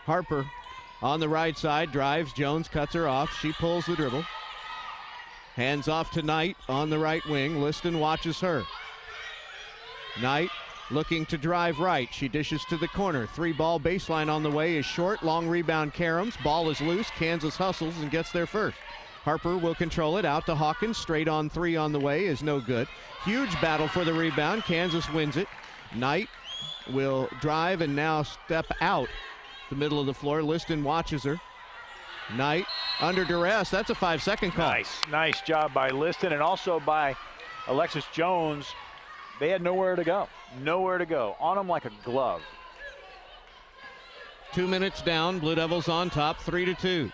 Harper on the right side, drives. Jones cuts her off. She pulls the dribble. Hands off to Knight on the right wing. Liston watches her. Knight looking to drive right. She dishes to the corner. 3-ball baseline on the way is short. Long rebound Karams. Ball is loose. Kansas hustles and gets there first. Harper will control it out to Hawkins. Straight on 3 on the way is no good. Huge battle for the rebound. Kansas wins it. Knight will drive and now step out the middle of the floor. Liston watches her. Knight under duress. That's a 5-second call. Nice job by Liston and also by Alexis Jones. They had nowhere to go. Nowhere to go. On them like a glove. 2 minutes down. Blue Devils on top, 3-2.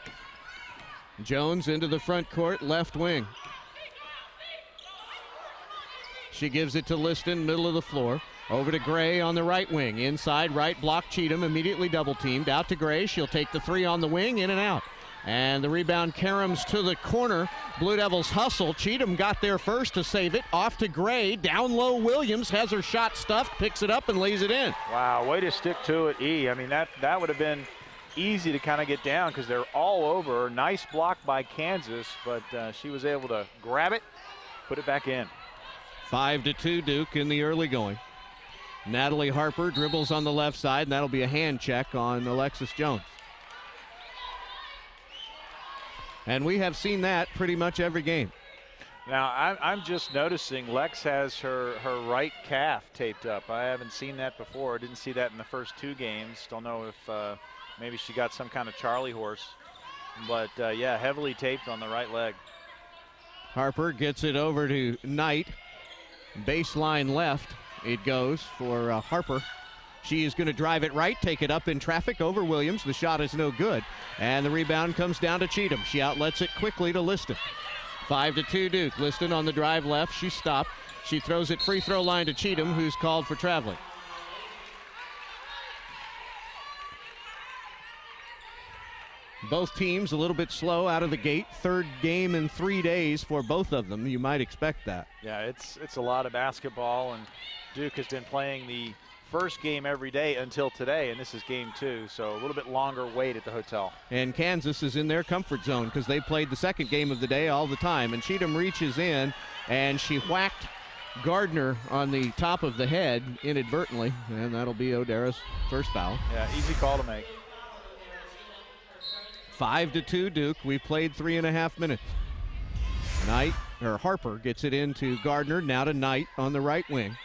Jones into the front court, left wing. She gives it to Liston, middle of the floor. Over to Gray on the right wing. Inside right block Cheatham, immediately double teamed. Out to Gray. She'll take the 3 on the wing, in and out. And the rebound, Karams to the corner. Blue Devils hustle. Cheatham got there first to save it. Off to Gray. Down low, Williams has her shot stuffed, picks it up and lays it in. Wow, way to stick to it, E. I mean, that would have been easy to kind of get down because they're all over her. Nice block by Kansas, but she was able to grab it, put it back in. 5-2 Duke in the early going. Natalie Harper dribbles on the left side, and that'll be a hand check on Alexis Jones. And we have seen that pretty much every game. Now, I'm just noticing Lex has her right calf taped up. I haven't seen that before. I didn't see that in the first 2 games. Don't know if maybe she got some kind of Charlie horse. But, yeah, heavily taped on the right leg. Harper gets it over to Knight. Baseline left. It goes for Harper. She is going to drive it right, take it up in traffic over Williams. The shot is no good. And the rebound comes down to Cheatham. She outlets it quickly to Liston. 5-2 Duke. Liston on the drive left. She stopped. She throws it free throw line to Cheatham, who's called for traveling. Both teams a little bit slow out of the gate. 3rd game in 3 days for both of them. You might expect that. Yeah, it's a lot of basketball, and Duke has been playing the first game every day until today, and this is game 2, so a little bit longer wait at the hotel. And Kansas is in their comfort zone because they played the second game of the day all the time. And Cheatham reaches in, and she whacked Gardner on the top of the head inadvertently, and that'll be O'Dara's first foul. Yeah, easy call to make. 5-2 Duke. We played 3.5 minutes. Harper gets it into Gardner, now to Knight on the right wing.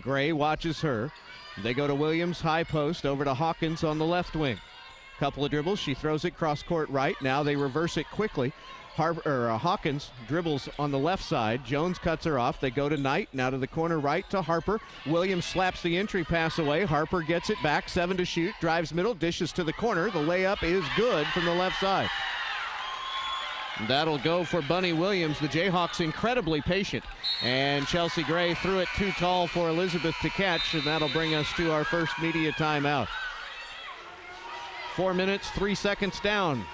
Gray watches her. They go to Williams, high post, over to Hawkins on the left wing. Couple of dribbles, she throws it cross court right. Now they reverse it quickly. Hawkins dribbles on the left side. Jones cuts her off. They go to Knight, now to the corner right to Harper. Williams slaps the entry pass away. Harper gets it back, 7 to shoot, drives middle, dishes to the corner. The layup is good from the left side. That'll go for Bunny Williams. The Jayhawks incredibly patient. And Chelsea Gray threw it too tall for Elizabeth to catch, and that'll bring us to our first media timeout. 4 minutes, 3 seconds down.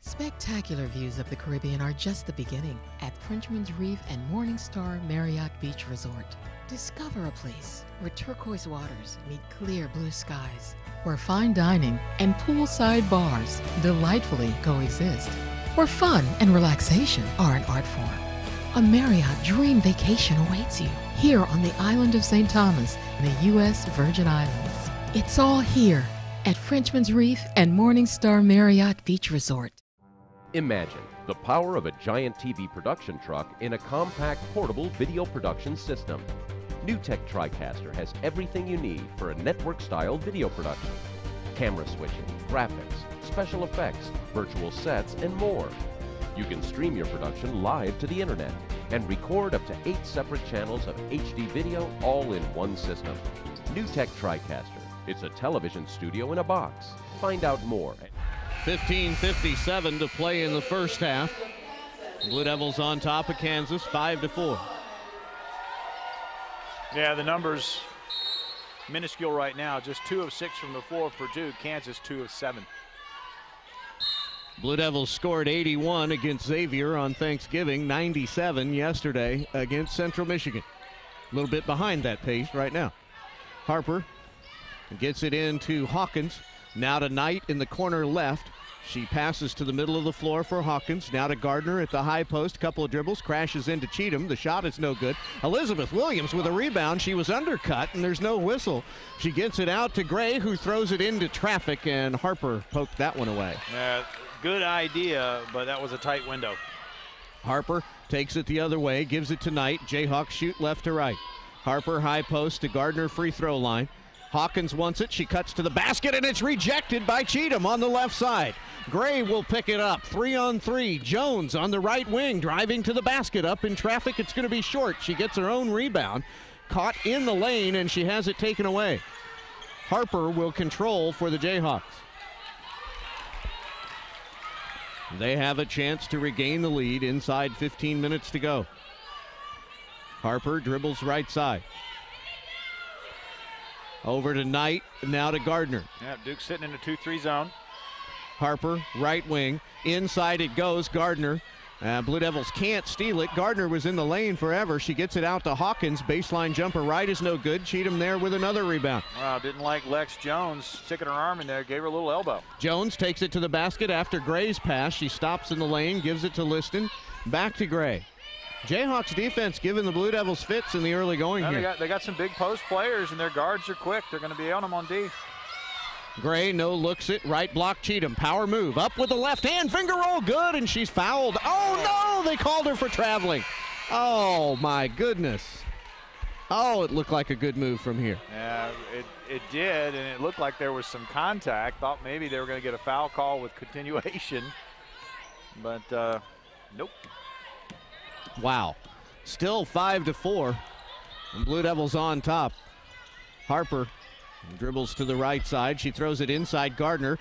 Spectacular views of the Caribbean are just the beginning at Frenchman's Reef and Morningstar Marriott Beach Resort. Discover a place where turquoise waters meet clear blue skies, where fine dining and poolside bars delightfully coexist, where fun and relaxation are an art form. A Marriott dream vacation awaits you here on the island of St. Thomas in the U.S. Virgin Islands. It's all here at Frenchman's Reef and Morningstar Marriott Beach Resort. Imagine the power of a giant TV production truck in a compact portable video production system. NewTek TriCaster has everything you need for a network-style video production. Camera switching, graphics, special effects, virtual sets, and more. You can stream your production live to the internet and record up to 8 separate channels of HD video all in one system. NewTek TriCaster It's a television studio in a box. Find out more. 15:57 to play in the first half. Blue Devils on top of Kansas, 5-4. Yeah, the numbers minuscule right now. Just 2 of 6 from the floor for Duke. Kansas 2 of 7. Blue Devils scored 81 against Xavier on Thanksgiving, 97 yesterday against Central Michigan. A little bit behind that pace right now. Harper gets it into Hawkins. Now to Knight in the corner left. She passes to the middle of the floor for Hawkins. Now to Gardner at the high post. Couple of dribbles. Crashes into Cheatham. The shot is no good. Elizabeth Williams with a rebound. She was undercut and there's no whistle. She gets it out to Gray, who throws it into traffic, and Harper poked that one away. Good idea, but that was a tight window. Harper takes it the other way. Gives it to Knight. Jayhawks shoot left to right. Harper high post to Gardner free throw line. Hawkins wants it. She cuts to the basket, and it's rejected by Cheatham on the left side. Gray will pick it up. 3-on-3. Jones on the right wing, driving to the basket. Up in traffic, it's going to be short. She gets her own rebound. Caught in the lane, and she has it taken away. Harper will control for the Jayhawks. They have a chance to regain the lead inside 15 minutes to go. Harper dribbles right side. Over to Knight, now to Gardner. Yeah, Duke's sitting in a 2-3 zone. Harper, right wing. Inside it goes, Gardner. Blue Devils can't steal it. Gardner was in the lane forever. She gets it out to Hawkins. Baseline jumper right is no good. Cheatham there with another rebound. Wow, didn't like Lex Jones sticking her arm in there. Gave her a little elbow. Jones takes it to the basket after Gray's pass. She stops in the lane, gives it to Liston. Back to Gray. Jayhawks defense giving the Blue Devils fits in the early going here. They got some big post players, and their guards are quick. They're going to be on them on D. Gray no looks it, right block Cheatham. Power move, up with the left hand, finger roll, good, and she's fouled. Oh no, they called her for traveling. Oh my goodness. Oh, it looked like a good move from here. Yeah, it did, and it looked like there was some contact. Thought maybe they were going to get a foul call with continuation, but nope. Wow, still 5-4, and Blue Devils on top. Harper dribbles to the right side. She throws it inside Gardner.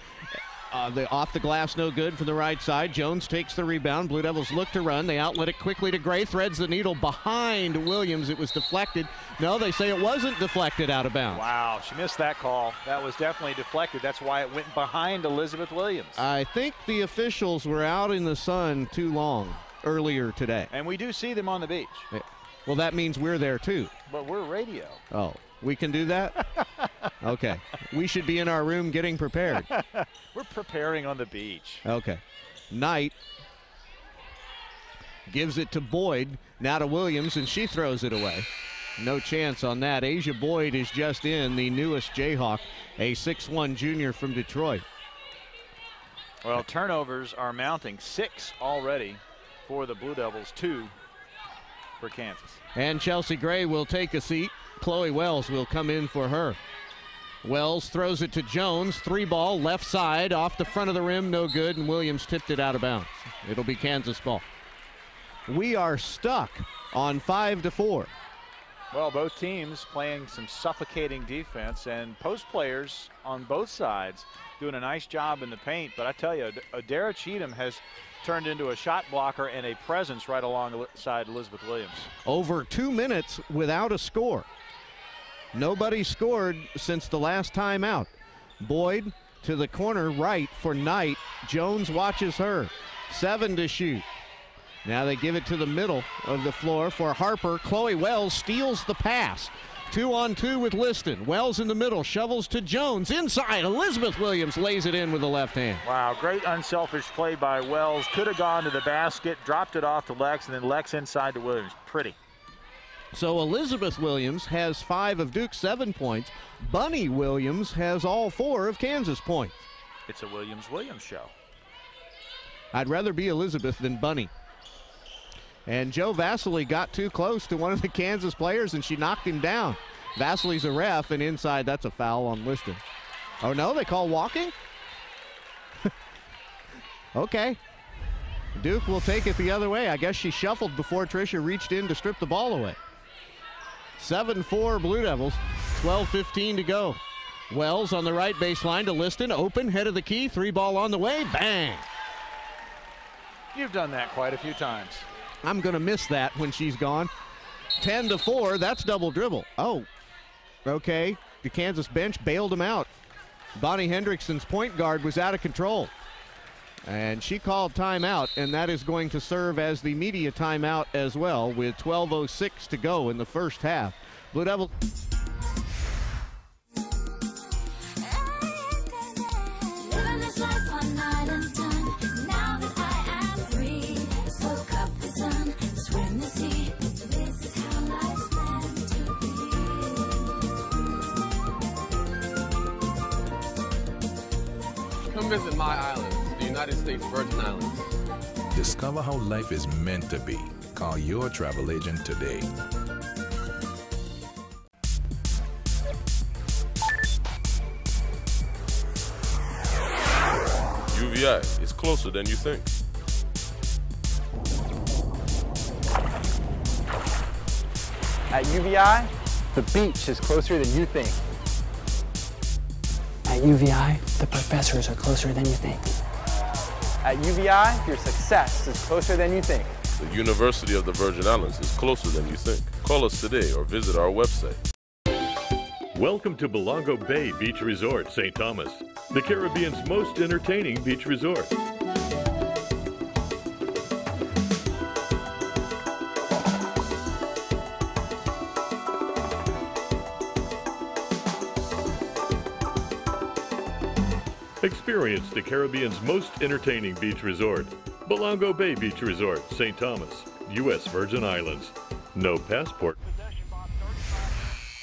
Off the glass, no good from the right side. Jones takes the rebound. Blue Devils look to run. They outlet it quickly to Gray. Threads the needle behind Williams. It was deflected. No, they say it wasn't deflected out of bounds. Wow, she missed that call. That was definitely deflected. That's why it went behind Elizabeth Williams. I think the officials were out in the sun too long earlier today. And we do see them on the beach. Well, that means we're there too. But we're radio. Oh, we can do that? Okay. We should be in our room getting prepared. We're preparing on the beach. Okay. Knight gives it to Boyd, now to Williams, and she throws it away. No chance on that. Asia Boyd is just in, the newest Jayhawk, a 6'1 junior from Detroit. Well, turnovers are mounting. 6 already for the Blue Devils, 2 for Kansas. And Chelsea Gray will take a seat. Chloe Wells will come in for her. Wells throws it to Jones. 3-ball, left side, off the front of the rim, no good, and Williams tipped it out of bounds. It'll be Kansas ball. We are stuck on 5-4. Well, both teams playing some suffocating defense, and post players on both sides doing a nice job in the paint. But I tell you, Adara Cheatham has turned into a shot blocker and a presence right alongside Elizabeth Williams. Over 2 minutes without a score. Nobody scored since the last time out. Boyd to the corner right for Knight. Jones watches her. 7 to shoot. Now they give it to the middle of the floor for Harper. Chloe Wells steals the pass. 2-on-2 with Liston. Wells in the middle, shovels to Jones. Inside, Elizabeth Williams lays it in with the left hand. Wow, great unselfish play by Wells. Could have gone to the basket, dropped it off to Lex, and then Lex inside to Williams. Pretty. So Elizabeth Williams has 5 of Duke's 7 points. Bunny Williams has all 4 of Kansas points. It's a Williams show. I'd rather be Elizabeth than Bunny. And Joe Vasily got too close to one of the Kansas players, and she knocked him down. Vasily's a ref, and inside, that's a foul on Liston. Oh, no, they call walking? Okay. Duke will take it the other way. I guess she shuffled before Tricia reached in to strip the ball away. 7-4 Blue Devils, 12:15 to go. Wells on the right baseline to Liston. Open, head of the key. 3 ball on the way. Bang! You've done that quite a few times. I'm going to miss that when she's gone. 10-4. That's double dribble. Oh, okay. The Kansas bench bailed him out. Bonnie Hendrickson's point guard was out of control. And she called timeout, and that is going to serve as the media timeout as well with 12:06 to go in the first half. Blue Devils. Come visit my island, the United States Virgin Islands. Discover how life is meant to be. Call your travel agent today. UVI is closer than you think. At UVI, the beach is closer than you think. At UVI, the professors are closer than you think. At UVI, your success is closer than you think. The University of the Virgin Islands is closer than you think. Call us today or visit our website. Welcome to Belongo Bay Beach Resort, St. Thomas, the Caribbean's most entertaining beach resort. Experience the Caribbean's most entertaining beach resort, Belongo Bay Beach Resort, St. Thomas, U.S. Virgin Islands. No passport. Possession by 35,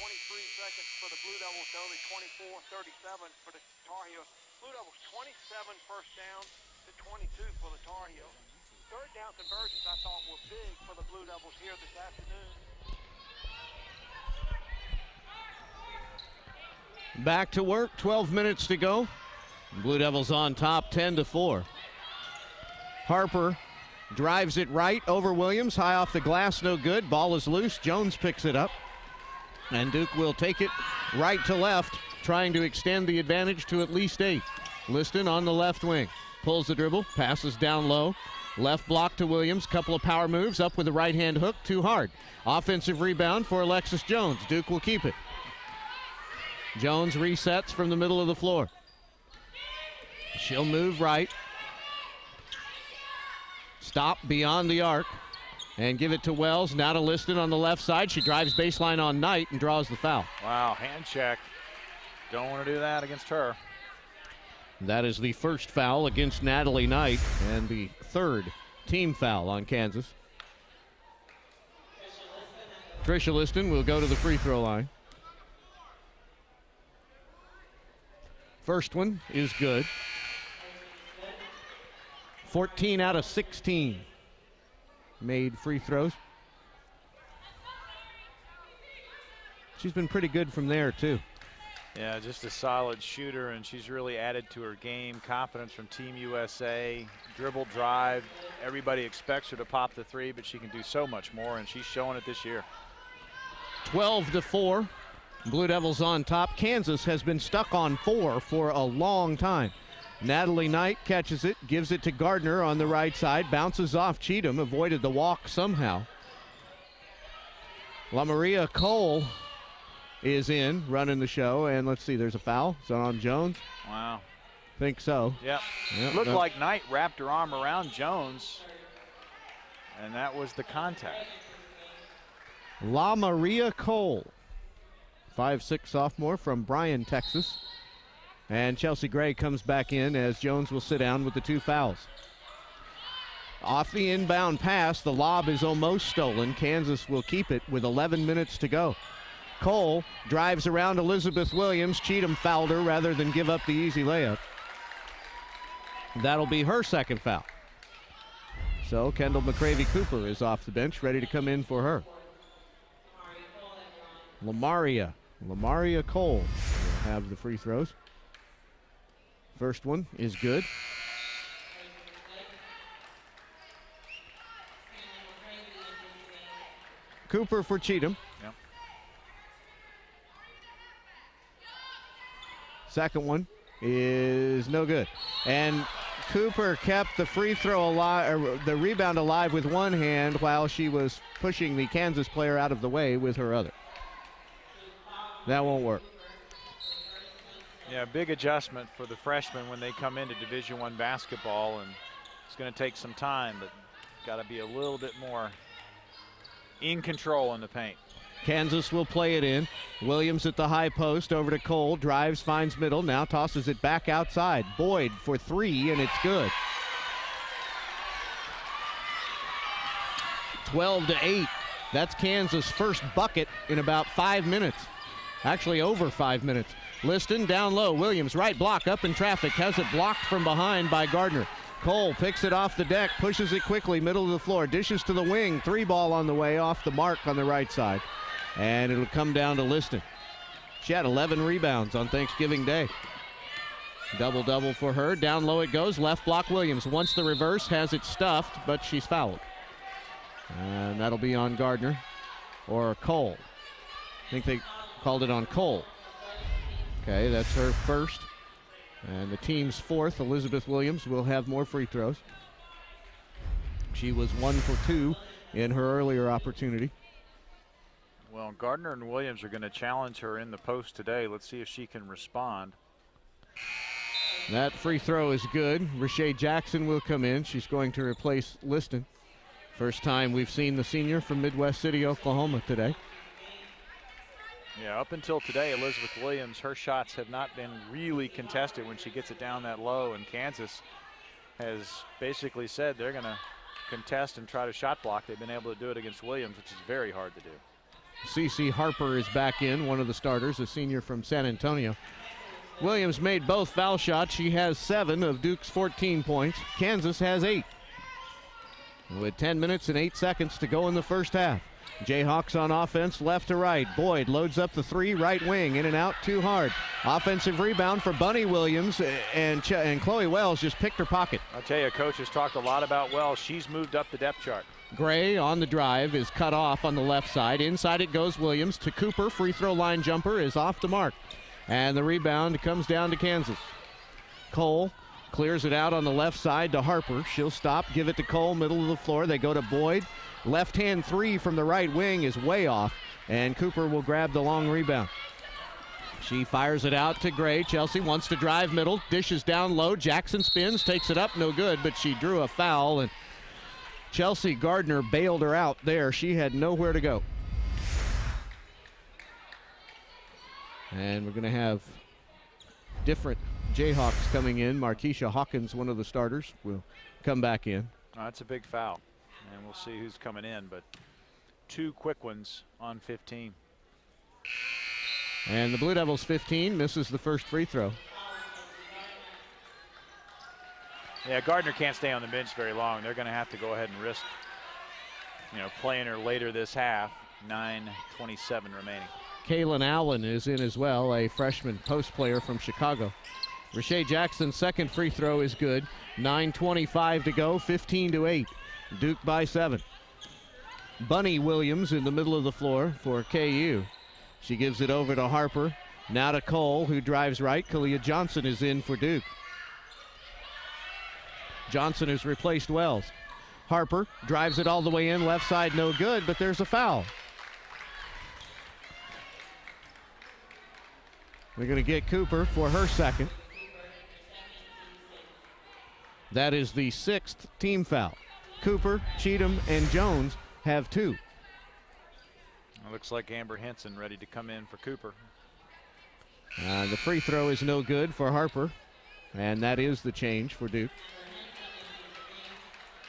23 seconds for the Blue Devils, to only 24-37 for the Tar Heels. Blue Devils 27 first down to 22 for the Tar Heels. Third down conversions I thought were big for the Blue Devils here this afternoon. Back to work, 12 minutes to go. Blue Devils on top, 10-4. Harper drives it right over Williams, high off the glass, no good. Ball is loose, Jones picks it up. And Duke will take it right to left, trying to extend the advantage to at least 8. Liston on the left wing, pulls the dribble, passes down low. Left block to Williams, couple of power moves, up with a right-hand hook, too hard. Offensive rebound for Alexis Jones. Duke will keep it. Jones resets from the middle of the floor. She'll move right. Stop beyond the arc and give it to Wells. Now to Liston on the left side. She drives baseline on Knight and draws the foul. Wow, hand check. Don't want to do that against her. That is the first foul against Natalie Knight and the third team foul on Kansas. Tricia Liston will go to the free throw line. First one is good. 14 out of 16 made free throws. She's been pretty good from there too. Yeah, just a solid shooter, and she's really added to her game. Confidence from Team USA, dribble, drive. Everybody expects her to pop the three, but she can do so much more, and she's showing it this year. 12-4. Blue Devils on top. Kansas has been stuck on 4 for a long time. Natalie Knight catches it, gives it to Gardner on the right side, bounces off Cheatham, avoided the walk somehow. La Maria Cole is in, running the show, and let's see, there's a foul. Is that on Jones? Wow. Think so. Yep. Looked like Knight wrapped her arm around Jones, and that was the contact. La Maria Cole, 5'6" sophomore from Bryan, Texas. And Chelsea Gray comes back in as Jones will sit down with the 2 fouls. Off the inbound pass, the lob is almost stolen. Kansas will keep it with 11 minutes to go. Cole drives around Elizabeth Williams. Cheatham fouled her rather than give up the easy layup. That'll be her second foul. So Kendall McCravey Cooper is off the bench, ready to come in for her. Lamaria Cole will have the free throws. First one is good. Cooper for Cheatham. Yep. Second one is no good. And Cooper kept the free throw alive, or the rebound alive with one hand while she was pushing the Kansas player out of the way with her other. That won't work. Yeah, big adjustment for the freshmen when they come into Division I basketball, and it's going to take some time, but got to be a little bit more in control in the paint. Kansas will play it in. Williams at the high post, over to Cole, drives, finds middle, now tosses it back outside. Boyd for three, and it's good. 12-8. That's Kansas' first bucket in about 5 minutes. Actually, over 5 minutes. Liston down low. Williams right block up in traffic. Has it blocked from behind by Gardner. Cole picks it off the deck, pushes it quickly, middle of the floor, dishes to the wing. Three ball on the way, off the mark on the right side. And it'll come down to Liston. She had 11 rebounds on Thanksgiving Day. Double-double for her. Down low it goes. Left block Williams. Wants the reverse, has it stuffed, but she's fouled. And that'll be on Gardner or Cole. I think they called it on Cole. Okay, that's her first. And the team's fourth. Elizabeth Williams will have more free throws. She was 1 for 2 in her earlier opportunity. Well, Gardner and Williams are going to challenge her in the post today. Let's see if she can respond. That free throw is good. Rashae Jackson will come in. She's going to replace Liston. First time we've seen the senior from Midwest City, Oklahoma today. Yeah, up until today, Elizabeth Williams, her shots have not been really contested when she gets it down that low, and Kansas has basically said they're going to contest and try to shot block. They've been able to do it against Williams, which is very hard to do. Cece Harper is back in, one of the starters, a senior from San Antonio. Williams made both foul shots. She has 7 of Duke's 14 points. Kansas has 8. With 10 minutes and 8 seconds to go in the first half. Jayhawks on offense, left to right. Boyd loads up the three, right wing, in and out, too hard. Offensive rebound for Bunny Williams, and Chloe Wells just picked her pocket. I'll tell you, Coach has talked a lot about Wells. She's moved up the depth chart. Gray on the drive is cut off on the left side. Inside it goes Williams to Cooper. Free throw line jumper is off the mark. And the rebound comes down to Kansas. Cole clears it out on the left side to Harper. She'll stop, give it to Cole, middle of the floor. They go to Boyd. Left-hand three from the right wing is way off, and Cooper will grab the long rebound. She fires it out to Gray. Chelsea wants to drive middle, dishes down low. Jackson spins, takes it up, no good, but she drew a foul, and Chelsea Gardner bailed her out there. She had nowhere to go. And we're going to have different Jayhawks coming in. Markeisha Hawkins, one of the starters, will come back in. That's a big foul. And we'll see who's coming in, but 2 quick ones on 15. And the Blue Devils 15 misses the first free throw. Yeah, Gardner can't stay on the bench very long. They're going to have to go ahead and risk, playing her later this half. 9:27 remaining. Kaylin Allen is in as well, a freshman post player from Chicago. Rashae Jackson's second free throw is good. 9:25 to go, 15-8. Duke by 7. Bunny Williams in the middle of the floor for KU. She gives it over to Harper. Now to Cole, who drives right. Kalia Johnson is in for Duke. Johnson has replaced Wells. Harper drives it all the way in, left side no good, but there's a foul. They're going to get Cooper for her second. That is the 6th team foul. Cooper, Cheatham, and Jones have 2. It looks like Amber Henson ready to come in for Cooper. The free throw is no good for Harper, and that is the change for Duke.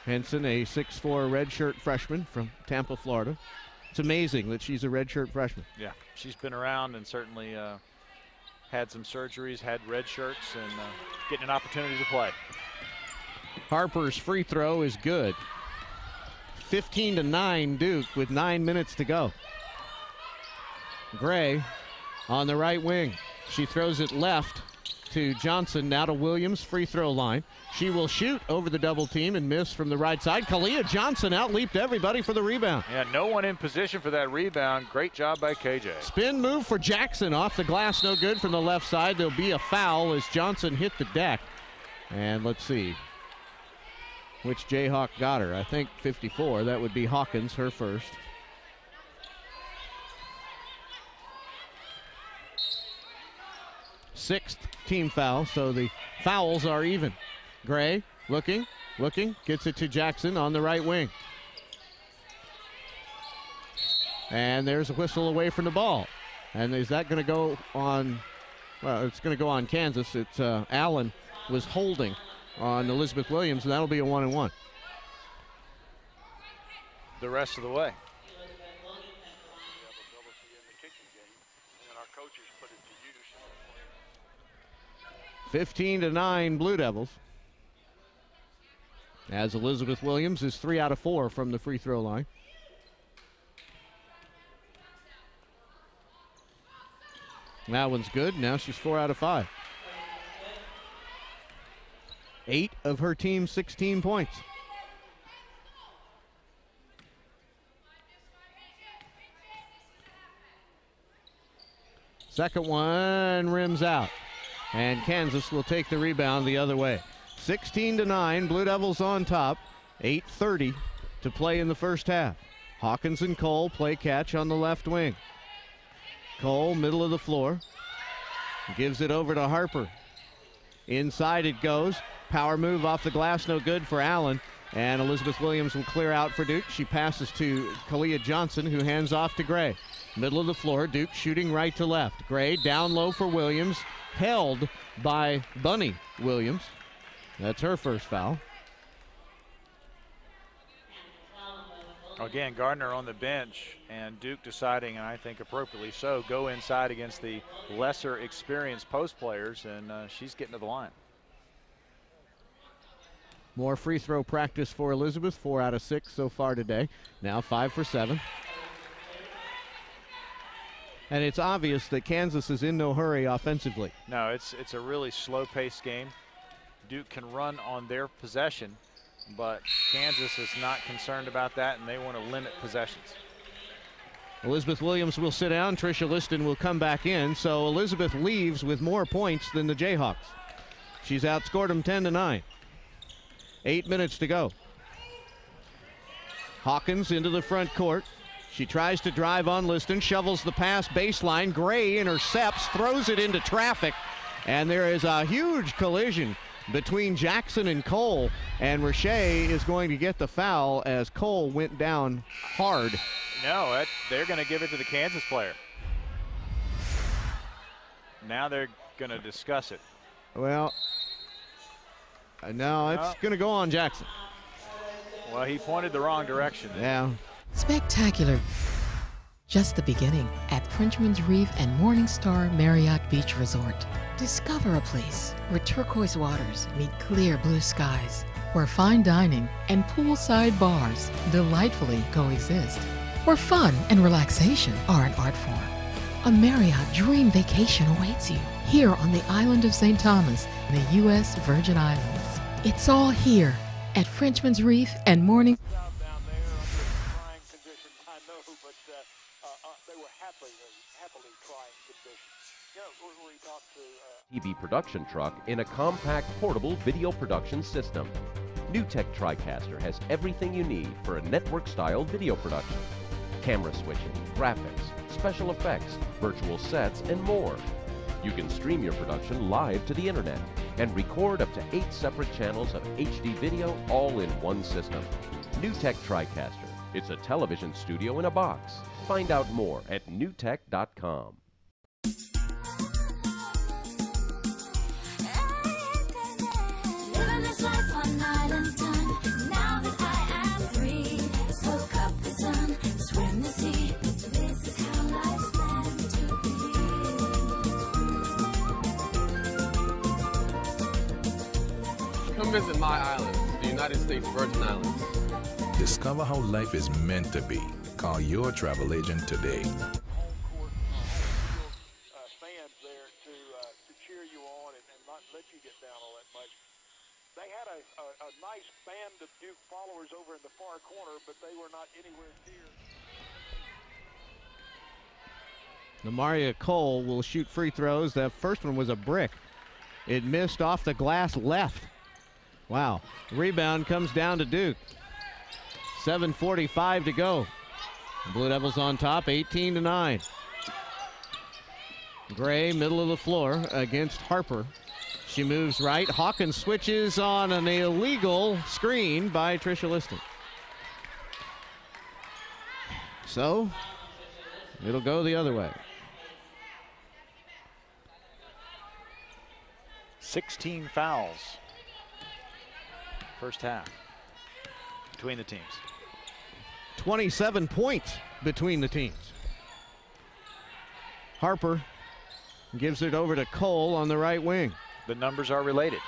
Henson, a 6'4" redshirt freshman from Tampa, Florida. It's amazing that she's a redshirt freshman. Yeah, she's been around and certainly had some surgeries, had red shirts, and getting an opportunity to play. Harper's free throw is good. 15-9 Duke with 9 minutes to go. Gray on the right wing. She throws it left to Johnson, now to Williams, free throw line. She will shoot over the double team and miss from the right side. Kalia Johnson out-leaped everybody for the rebound. Yeah, no one in position for that rebound. Great job by KJ. Spin move for Jackson, off the glass, no good from the left side. There'll be a foul as Johnson hit the deck. And let's see which Jayhawk got her. I think 54. That would be Hawkins, her first. Sixth team foul, so the fouls are even. Gray looking, gets it to Jackson on the right wing. And there's a whistle away from the ball. And is that going to go on? Well, it's going to go on Kansas. It's Allen was holding on Elizabeth Williams, and that'll be a 1-and-1. The rest of the way. 15-9 Blue Devils. As Elizabeth Williams is 3 out of 4 from the free throw line. That one's good. Now she's 4 out of 5. 8 of her team's 16 points. Second one rims out. And Kansas will take the rebound the other way. 16-9, Blue Devils on top. 8:30 to play in the first half. Hawkins and Cole play catch on the left wing. Cole, middle of the floor. Gives it over to Harper. Inside it goes. Power move off the glass, no good for Allen. And Elizabeth Williams will clear out for Duke. She passes to Kalia Johnson, who hands off to Gray. Middle of the floor, Duke shooting right to left. Gray down low for Williams, held by Bunny Williams. That's her first foul. Again, Gardner on the bench, and Duke deciding, and I think appropriately so, go inside against the lesser experienced post players, and she's getting to the line. More free throw practice for Elizabeth, 4 out of 6 so far today. Now 5 for 7. And it's obvious that Kansas is in no hurry offensively. No, it's a really slow-paced game. Duke can run on their possession, but Kansas is not concerned about that, and they want to limit possessions. Elizabeth Williams will sit down. Tricia Liston will come back in. So Elizabeth leaves with more points than the Jayhawks. She's outscored them 10-9. 8 minutes to go. Hawkins into the front court. She tries to drive on Liston, shovels the pass baseline. Gray intercepts, throws it into traffic, and there is a huge collision between Jackson and Cole, and Rashay is going to get the foul as Cole went down hard. No, they're going to give it to the Kansas player. Now they're going to discuss it. Well, no, it's going to go on Jackson. Well, he pointed the wrong direction. Yeah. Spectacular. Just the beginning at Frenchman's Reef and Morningstar Marriott Beach Resort. Discover a place where turquoise waters meet clear blue skies, where fine dining and poolside bars delightfully coexist, where fun and relaxation are an art form. A Marriott dream vacation awaits you here on the island of St. Thomas in the U.S. Virgin Islands. It's all here at Frenchman's Reef and Morning. TV production truck in a compact portable video production system. NewTek TriCaster has everything you need for a network-style video production. Camera switching, graphics, special effects, virtual sets, and more. You can stream your production live to the internet and record up to 8 separate channels of HD video all in one system. NewTek TriCaster. It's a television studio in a box. Find out more at newtek.com. Come visit my island, the United States Virgin Islands. Discover how life is meant to be. Call your travel agent today. Fans there to cheer you on and out all that much. They had a nice band of Duke followers over in the far corner, but they were not anywhere near. Namaria Cole will shoot free throws. That first one was a brick. It missed off the glass left. Wow. Rebound comes down to Duke. 7:45 to go. Blue Devils on top, 18-9. Gray, middle of the floor against Harper. She moves right. Hawkins switches on an illegal screen by Tricia Liston. So, it'll go the other way. 16 fouls. First half between the teams. 27 points between the teams. Harper gives it over to Cole on the right wing. The numbers are related.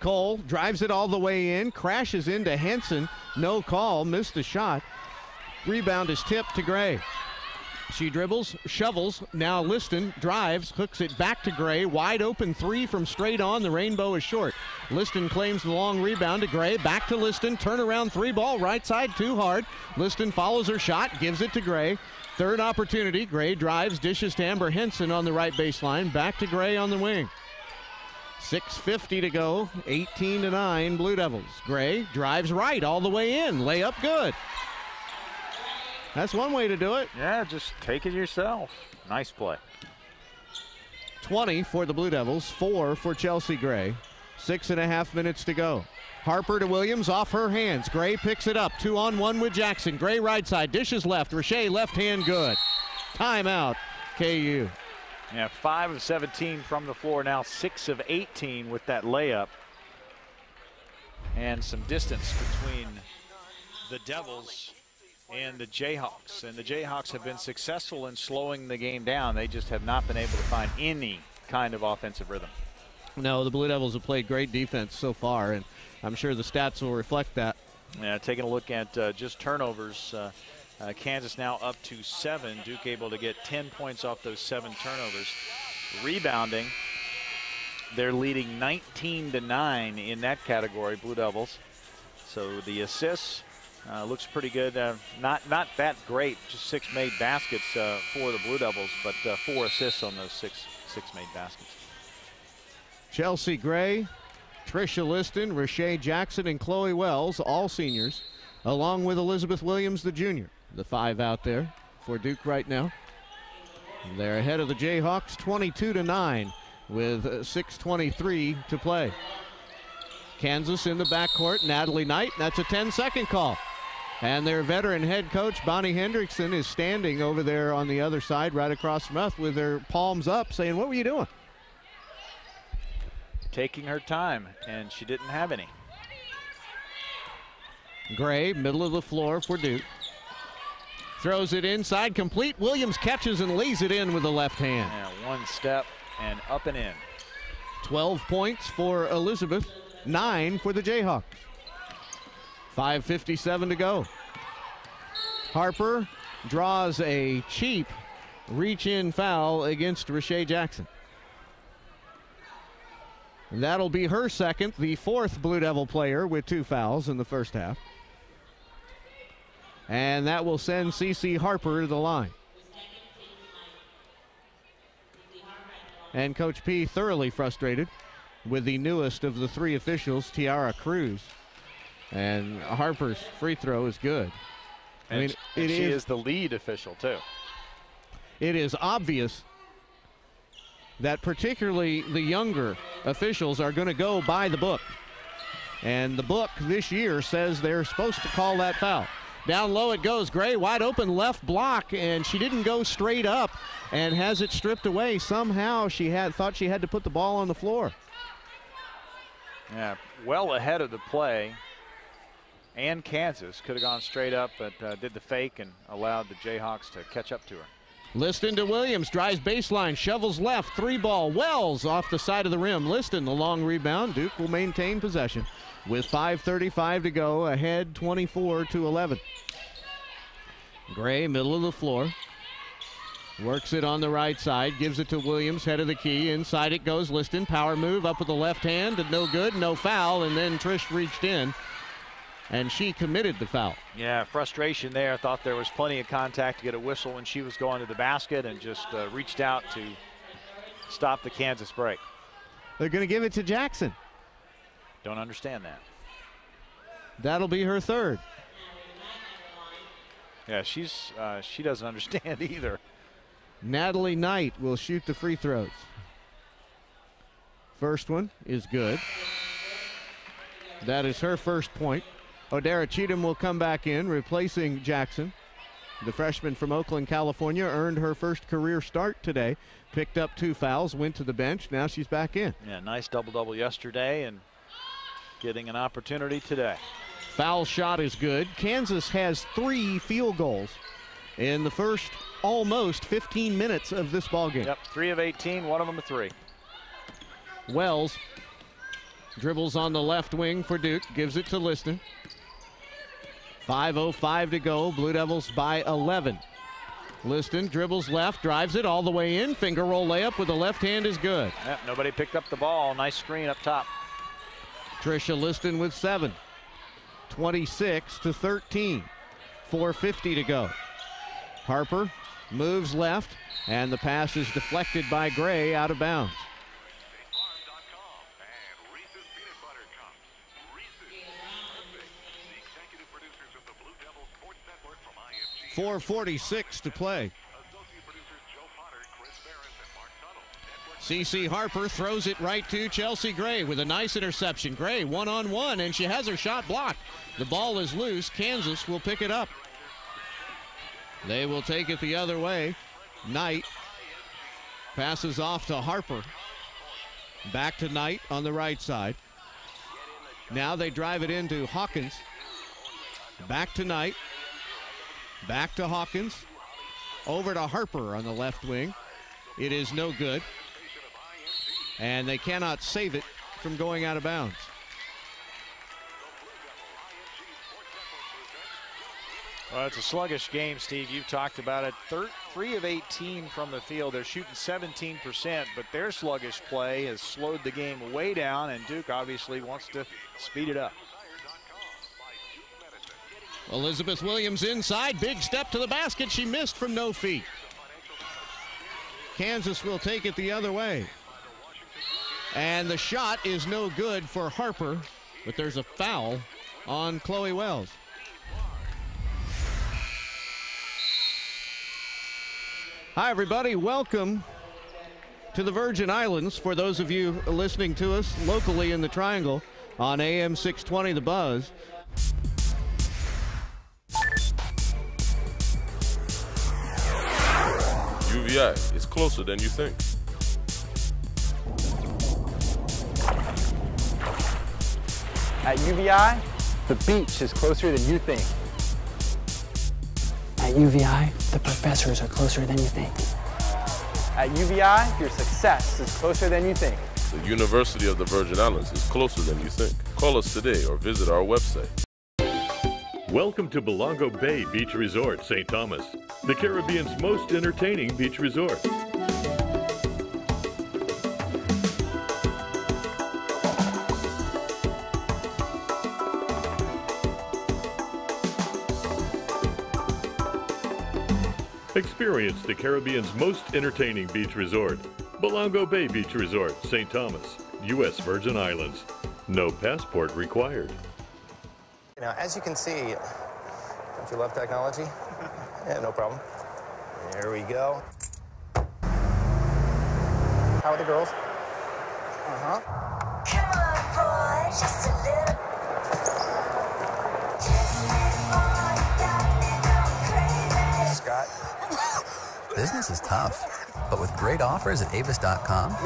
Cole drives it all the way in, crashes into Henson. No call, missed the shot. Rebound is tipped to Gray. She dribbles, shovels, now Liston drives, hooks it back to Gray. Wide open three from straight on, the rainbow is short. Liston claims the long rebound to Gray, back to Liston, turnaround three ball, right side too hard. Liston follows her shot, gives it to Gray. Third opportunity, Gray drives, dishes to Amber Henson on the right baseline, back to Gray on the wing. 6:50 to go, 18-9 Blue Devils. Gray drives right all the way in, layup good. That's one way to do it. Yeah, just take it yourself. Nice play. 20 for the Blue Devils, 4 for Chelsea Gray. 6.5 minutes to go. Harper to Williams, off her hands. Gray picks it up, 2-on-1 with Jackson. Gray right side, dishes left. Richey left hand good. Timeout, KU. Yeah, 5 of 17 from the floor, now 6 of 18 with that layup. And some distance between the Devils and the Jayhawks. And the Jayhawks have been successful in slowing the game down. They just have not been able to find any kind of offensive rhythm. No, the Blue Devils have played great defense so far, and I'm sure the stats will reflect that. Yeah, taking a look at just turnovers, Kansas now up to 7. Duke able to get 10 points off those 7 turnovers. Rebounding, they're leading 19-9 in that category, Blue Devils. So the assists looks pretty good. Not that great, just 6 made baskets for the Blue Devils, but 4 assists on those six made baskets. Chelsea Gray, Tricia Liston, Richey Jackson, and Chloe Wells, all seniors, along with Elizabeth Williams, the junior. The 5 out there for Duke right now. They're ahead of the Jayhawks 22-9 with 6:23 to play. Kansas in the backcourt, Natalie Knight, that's a 10-second call. And their veteran head coach, Bonnie Hendrickson, is standing over there on the other side right across from us with her palms up saying, what were you doing? Taking her time, and she didn't have any. Gray, middle of the floor for Duke. Throws it inside, complete. Williams catches and lays it in with the left hand. Yeah, one step and up and in. 12 points for Elizabeth, 9 for the Jayhawks. 5:57 to go. Harper draws a cheap reach-in foul against Richey Jackson. And that'll be her second, the 4th Blue Devil player with 2 fouls in the first half. And that will send Cece Harper to the line. And Coach P thoroughly frustrated with the newest of the 3 officials, Tiara Cruz. And Harper's free throw is good. And she is the lead official too. It is obvious that particularly the younger officials are going to go by the book. And the book this year says they're supposed to call that foul. Down low it goes. Gray wide open left block, and she didn't go straight up and has it stripped away. Somehow she thought she had to put the ball on the floor. Yeah, well ahead of the play. And Kansas could have gone straight up, but did the fake and allowed the Jayhawks to catch up to her. Liston to Williams, drives baseline, shovels left, 3 ball. Wells off the side of the rim. Liston, the long rebound. Duke will maintain possession with 5:35 to go, ahead 24-11. Gray, middle of the floor. Works it on the right side, gives it to Williams, head of the key. Inside it goes, Liston. Power move up with the left hand, and no good, no foul, and then Trish reached in, and she committed the foul. Yeah, frustration there. Thought there was plenty of contact to get a whistle when she was going to the basket, and just reached out to stop the Kansas break. They're going to give it to Jackson. Don't understand that. That'll be her third. Yeah, she doesn't understand either. Natalie Knight will shoot the free throws. First one is good. That is her first point. Odara Cheatham will come back in, replacing Jackson. The freshman from Oakland, California, earned her first career start today. Picked up 2 fouls, went to the bench. Now she's back in. Yeah, nice double-double yesterday and getting an opportunity today. Foul shot is good. Kansas has 3 field goals in the first almost 15 minutes of this ball game. Yep, 3 of 18, one of them a 3. Wells dribbles on the left wing for Duke, gives it to Liston. 5:05 to go, Blue Devils by 11. Liston dribbles left, drives it all the way in, finger roll layup with the left hand is good. Yep, nobody picked up the ball, nice screen up top. Tricia Liston with 7. 26-13, 4:50 to go. Harper moves left, and the pass is deflected by Gray out of bounds. 4:46 to play. CeCe Harper throws it right to Chelsea Gray with a nice interception. Gray one-on-one, and she has her shot blocked. The ball is loose. Kansas will pick it up. They will take it the other way. Knight passes off to Harper. Back to Knight on the right side. Now they drive it into Hawkins. Back to Knight. Back to Hawkins. Over to Harper on the left wing. It is no good. And they cannot save it from going out of bounds. Well, it's a sluggish game, Steve. You've talked about it. 3 of 18 from the field. They're shooting 17%, but their sluggish play has slowed the game way down, and Duke obviously wants to speed it up. Elizabeth Williams inside. Big step to the basket. She missed from no feet. Kansas will take it the other way. And the shot is no good for Harper, but there's a foul on Chloe Wells. Hi, everybody. Welcome to the Virgin Islands. For those of you listening to us locally in the Triangle on AM 620 The Buzz. UVI is closer than you think. At UVI, the beach is closer than you think. At UVI, the professors are closer than you think. At UVI, your success is closer than you think. The University of the Virgin Islands is closer than you think. Call us today or visit our website. Welcome to Belongo Bay Beach Resort, St. Thomas, the Caribbean's most entertaining beach resort. Experience the Caribbean's most entertaining beach resort, Belongo Bay Beach Resort, St. Thomas, U.S. Virgin Islands. No passport required. Now, as you can see, don't you love technology? Yeah, no problem. There we go. How are the girls? Uh-huh. Come on, boy, just a little. Scott. Business is tough, but with great offers at avis.com,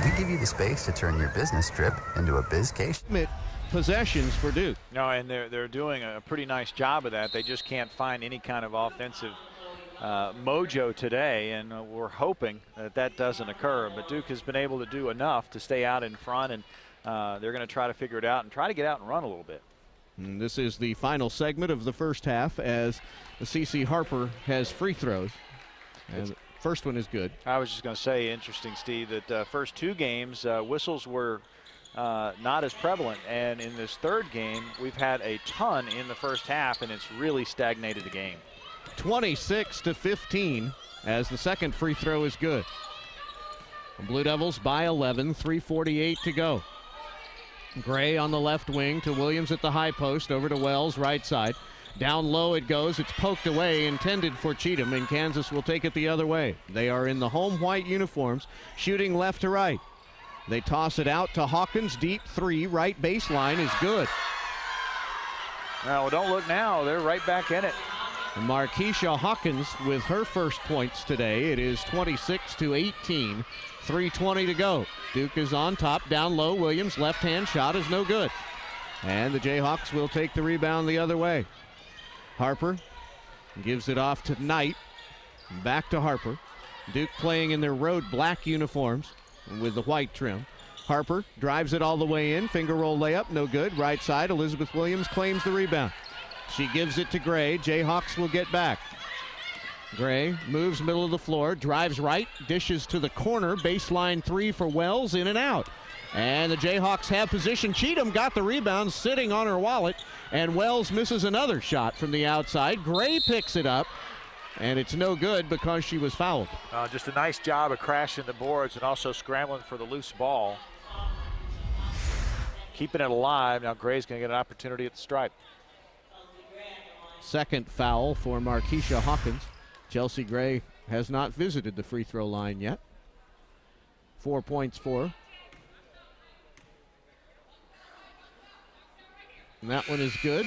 we give you the space to turn your business trip into a bizcation. Possessions for Duke. No, and they're doing a pretty nice job of that. They just can't find any kind of offensive mojo today, and we're hoping that doesn't occur. But Duke has been able to do enough to stay out in front, and they're going to try to figure it out and try to get out and run a little bit. And this is the final segment of the first half as CeCe Harper has free throws. And the first one is good. I was just going to say, interesting, Steve, that first 2 games, whistles were not as prevalent. And in this third game, we've had a ton in the first half, and it's really stagnated the game. 26-15 as the second free throw is good. The Blue Devils by 11, 3:48 to go. Gray on the left wing to Williams at the high post, over to Wells, right side. Down low it goes, it's poked away, intended for Cheatham, and Kansas will take it the other way. They are in the home white uniforms, shooting left to right. They toss it out to Hawkins, deep 3, right baseline is good. Well, don't look now, they're right back in it. Markeisha Hawkins with her first points today. It is 26-18, 3:20 to go. Duke is on top, down low. Williams, left-hand shot is no good. And the Jayhawks will take the rebound the other way. Harper gives it off to Knight. Back to Harper. Duke playing in their road black uniforms with the white trim. Harper drives it all the way in. Finger roll layup, no good. Right side, Elizabeth Williams claims the rebound. She gives it to Gray. Jayhawks will get back. Gray moves middle of the floor, drives right, dishes to the corner. Baseline 3 for Wells, in and out. And the Jayhawks have position. Cheatham got the rebound, sitting on her wallet, and Wells misses another shot from the outside. Gray picks it up, and it's no good because she was fouled. Just a nice job of crashing the boards and also scrambling for the loose ball. Keeping it alive. Now Gray's going to get an opportunity at the stripe. Second foul for Markeisha Hawkins. Chelsea Gray has not visited the free throw line yet. 4 points for her. And that one is good.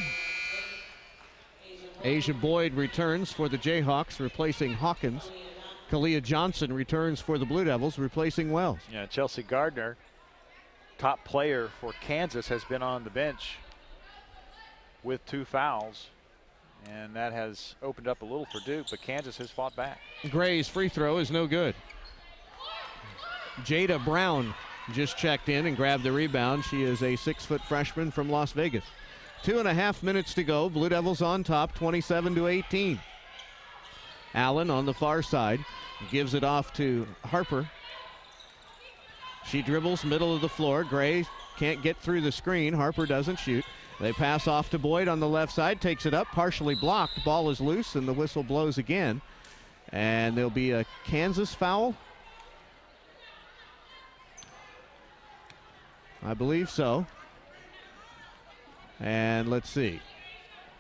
Asia Boyd returns for the Jayhawks, replacing Hawkins. Kalia Johnson returns for the Blue Devils, replacing Wells. Yeah, Chelsea Gardner, top player for Kansas, has been on the bench with 2 fouls. And that has opened up a little for Duke, but Kansas has fought back. Gray's free throw is no good. Jada Brown just checked in and grabbed the rebound. She is a 6-foot freshman from Las Vegas. 2.5 minutes to go. Blue Devils on top, 27-18. Allen on the far side gives it off to Harper. She dribbles middle of the floor. Gray can't get through the screen. Harper doesn't shoot. They pass off to Boyd on the left side, takes it up, partially blocked. Ball is loose, and the whistle blows again. And there'll be a Kansas foul. I believe so. And let's see.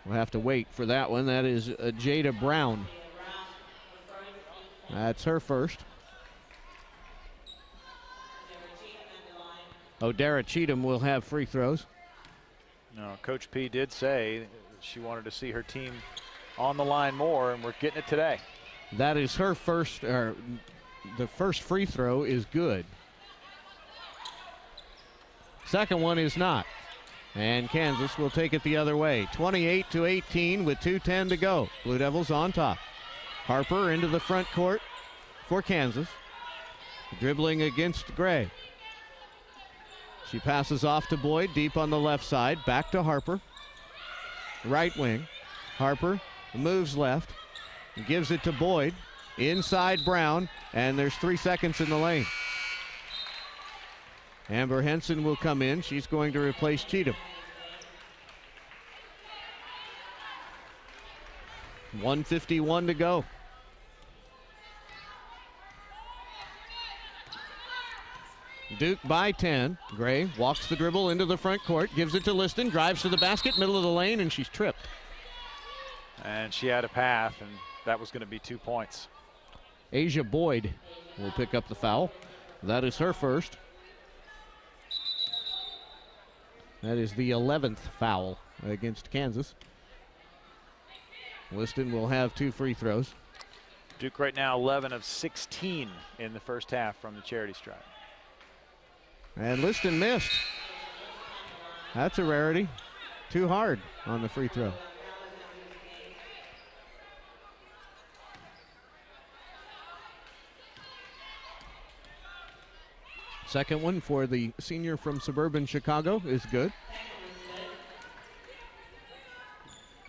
We'll have to wait for that one. That is Jada Brown. That's her first. O'Dara Cheatham will have free throws. No, Coach P did say she wanted to see her team on the line more, and we're getting it today. That is her first, or the first free throw is good. Second one is not. And Kansas will take it the other way. 28-18 with 2:10 to go. Blue Devils on top. Harper into the front court for Kansas. Dribbling against Gray. She passes off to Boyd, deep on the left side. Back to Harper. Right wing. Harper moves left. Gives it to Boyd. Inside Brown. And there's 3 seconds in the lane. Amber Henson will come in. She's going to replace Cheatham. 1:51 to go. Duke by 10. Gray walks the dribble into the front court, gives it to Liston, drives to the basket, middle of the lane, and she's tripped. And she had a path, and that was going to be 2 points. Asia Boyd will pick up the foul. That is her first. That is the 11th foul against Kansas. Liston will have 2 free throws. Duke right now 11 of 16 in the first half from the charity stripe. And Liston missed. That's a rarity. Too hard on the free throw. Second one for the senior from suburban Chicago is good.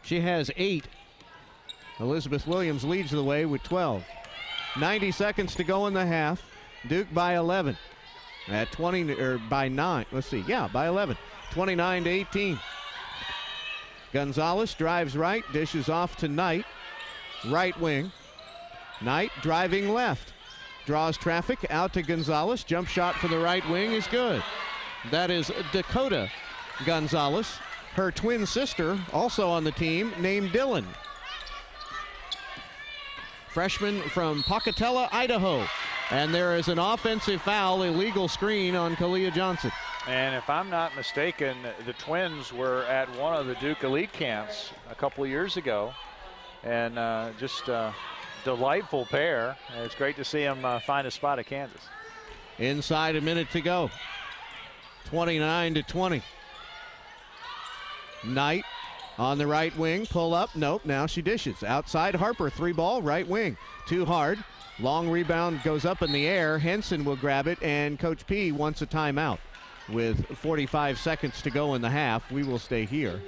She has 8. Elizabeth Williams leads the way with 12. 90 seconds to go in the half. Duke by 11 at 20, or by 9. Let's see. Yeah, by 11. 29-18. Gonzalez drives right, dishes off to Knight. Right wing. Knight driving left. Draws traffic out to Gonzalez. Jump shot for the right wing is good. That is Dakota Gonzalez. Her twin sister, also on the team, named Dylan. Freshman from Pocatello, Idaho. And there is an offensive foul, illegal screen on Kalia Johnson. And if I'm not mistaken, the twins were at one of the Duke Elite camps a couple of years ago. And just a delightful pair. And it's great to see them find a spot at Kansas. Inside a minute to go. 29-20. Knight on the right wing, pull up, nope, now she dishes. Outside Harper, 3-ball, right wing, too hard. Long rebound goes up in the air. Henson will grab it, and Coach P wants a timeout. With 45 seconds to go in the half, we will stay here.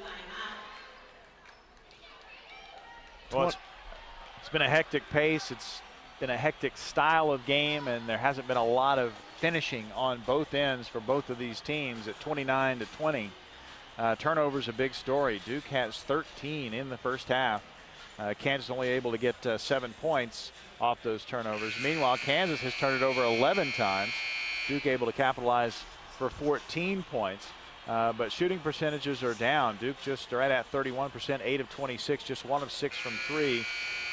Well, it's been a hectic pace. It's been a hectic style of game, and there hasn't been a lot of finishing on both ends for both of these teams at 29-20. Turnovers a big story. Duke has 13 in the first half. Kansas only able to get 7 points off those turnovers. Meanwhile, Kansas has turned it over 11 times. Duke able to capitalize for 14 points. But shooting percentages are down. Duke just right at 31%, 8 of 26, just 1 of 6 from 3.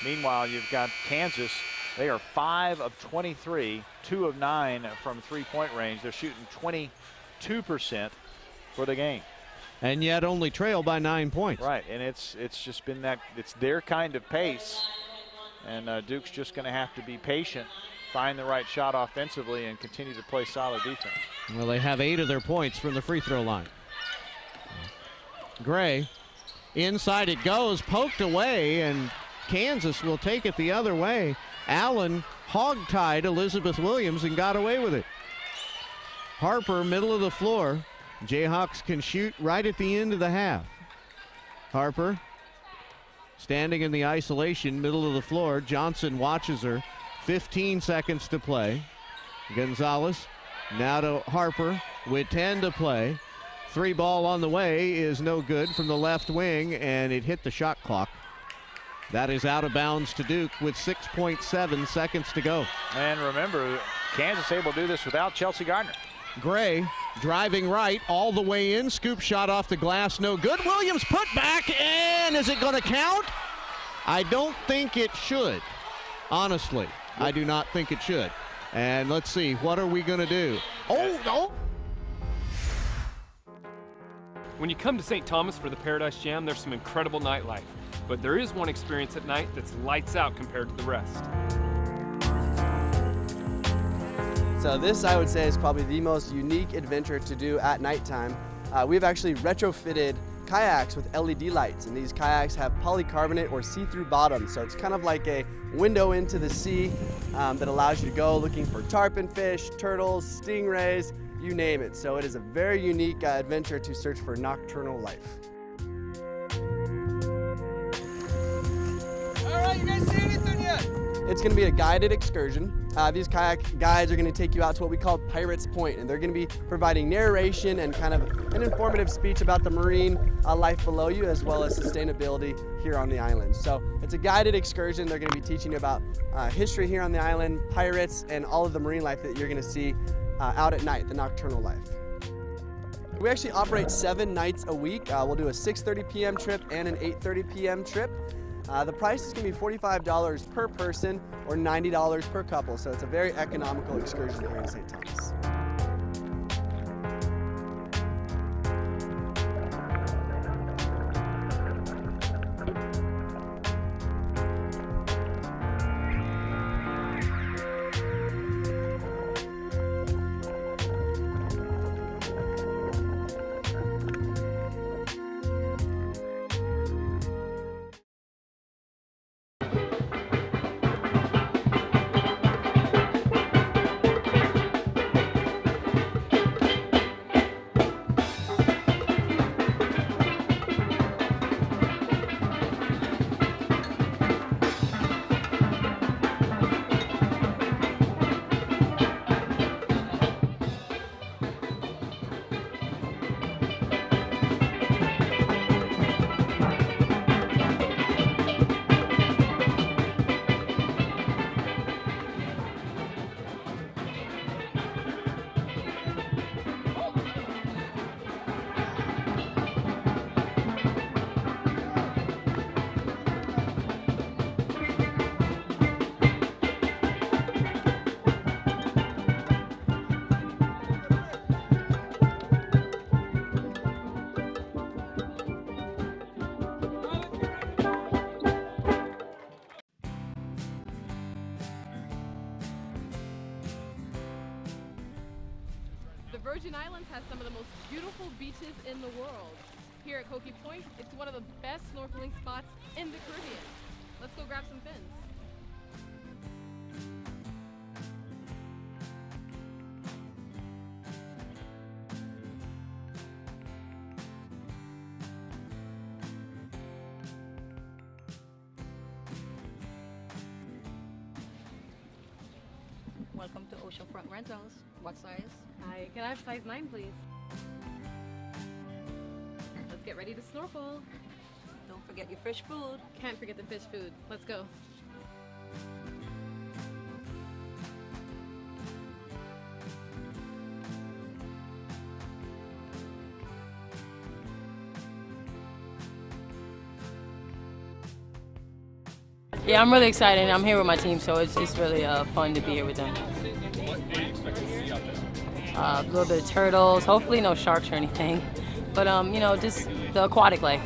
Meanwhile, you've got Kansas. They are 5 of 23, 2 of 9 from 3-point range. They're shooting 22% for the game. And yet only trail by 9 points. Right, and it's just been that, it's their kind of pace. And Duke's just going to have to be patient, find the right shot offensively, and continue to play solid defense. Well, they have 8 of their points from the free throw line. Gray, inside it goes, poked away, and Kansas will take it the other way. Allen hog-tied Elizabeth Williams and got away with it. Harper, middle of the floor. Jayhawks can shoot right at the end of the half. Harper standing in the isolation, middle of the floor. Johnson watches her. 15 seconds to play. Gonzalez now to Harper with 10 to play. 3-ball on the way is no good from the left wing, and it hit the shot clock. That is out of bounds to Duke with 6.7 seconds to go. And remember, Kansas able to do this without Chelsea Gardner. Gray driving right all the way in. Scoop shot off the glass, no good. Williams put back, and is it going to count? I don't think it should. Honestly, I do not think it should. And let's see, what are we going to do? Oh! When you come to St. Thomas for the Paradise Jam, there's some incredible nightlife. But there is one experience at night that's lights out compared to the rest. So this, I would say, is probably the most unique adventure to do at nighttime. We've actually retrofitted kayaks with LED lights, and these kayaks have polycarbonate or see-through bottoms. So it's kind of like a window into the sea that allows you to go looking for tarpon fish, turtles, stingrays, you name it. So it is a very unique adventure to search for nocturnal life. All right, you guys see anything yet? It's going to be a guided excursion. These kayak guides are going to take you out to what we call Pirates Point, and they're going to be providing narration and kind of an informative speech about the marine life below you, as well as sustainability here on the island. So it's a guided excursion. They're going to be teaching you about history here on the island, pirates, and all of the marine life that you're going to see out at night, the nocturnal life. We actually operate 7 nights a week. We'll do a 6:30 p.m. trip and an 8:30 p.m. trip. The price is going to be $45 per person or $90 per couple, so it's a very economical excursion here in St. Thomas. some of the most beautiful beaches in the world. Here at Cokie Point, it's one of the best snorkeling spots in the Caribbean. Let's go grab some fins. Welcome to Oceanfront Rentals. What size? Hi, can I have size 9, please? Let's get ready to snorkel. Don't forget your fish food. Can't forget the fish food. Let's go. Yeah, I'm really excited. I'm here with my team, so it's really fun to be here with them. A little bit of turtles, hopefully no sharks or anything, but you know, just the aquatic life.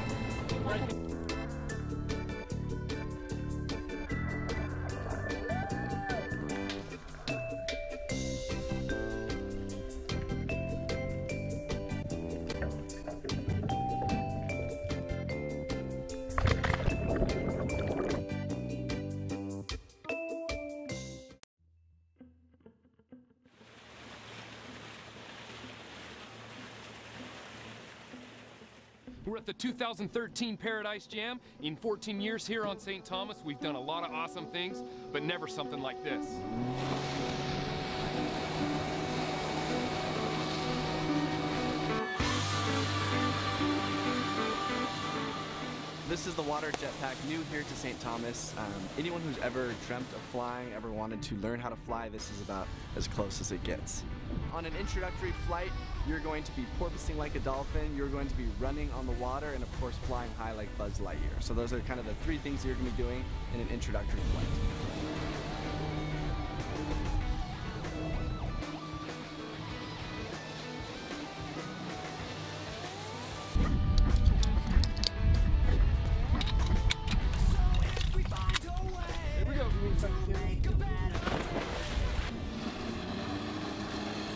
We're at the 2013 Paradise Jam. In 14 years here on St. Thomas, we've done a lot of awesome things, but never something like this. This is the water jetpack, new here to St. Thomas. Anyone who's ever dreamt of flying, ever wanted to learn how to fly, this is about as close as it gets. On an introductory flight, you're going to be porpoising like a dolphin, you're going to be running on the water, and of course flying high like Buzz Lightyear. So those are kind of the three things you're going to be doing in an introductory flight.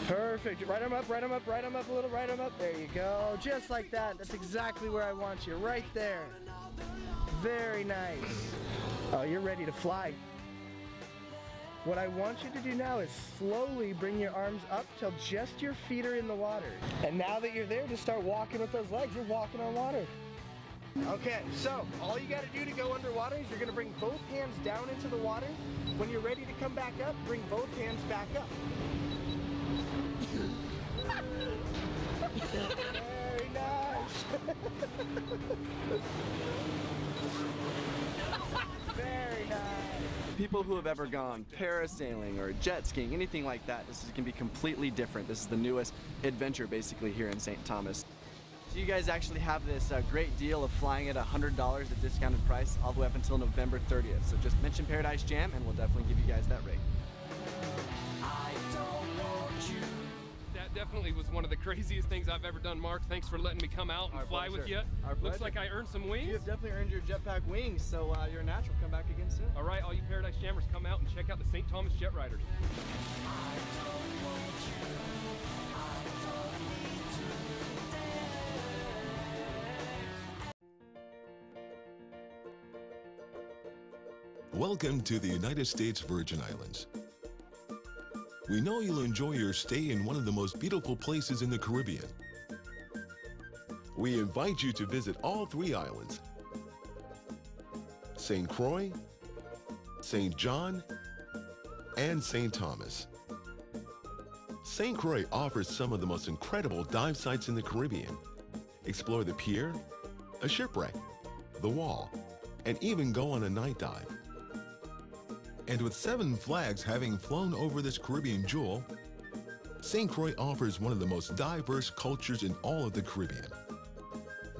Perfect. Right arm up, right arm up, right arm up a little, right arm up. There you go. Just like that. That's exactly where I want you. Right there. Very nice. Oh, you're ready to fly. What I want you to do now is slowly bring your arms up till just your feet are in the water. And now that you're there, just start walking with those legs. You're walking on water. Okay, so all you got to do to go underwater is you're going to bring both hands down into the water. When you're ready to come back up, bring both hands back up. Very nice. Very nice. People who have ever gone parasailing or jet skiing, anything like that, this is going to be completely different. This is the newest adventure basically here in St. Thomas. So you guys actually have this great deal of flying at $100 at discounted price all the way up until November 30th. So just mention Paradise Jam and we'll definitely give you guys that rate. That definitely was one of the craziest things I've ever done, Mark. Thanks for letting me come out and fly with you. Looks like I earned some wings. You have definitely earned your jetpack wings, so you're a natural. Come back again soon. All right, all you Paradise Jammers, come out and check out the St. Thomas Jet Riders. Welcome to the United States Virgin Islands. We know you'll enjoy your stay in one of the most beautiful places in the Caribbean. We invite you to visit all three islands: St. Croix, St. John, and St. Thomas. St. Croix offers some of the most incredible dive sites in the Caribbean. Explore the pier, a shipwreck, the wall, and even go on a night dive. And with 7 flags having flown over this Caribbean jewel, St. Croix offers one of the most diverse cultures in all of the Caribbean.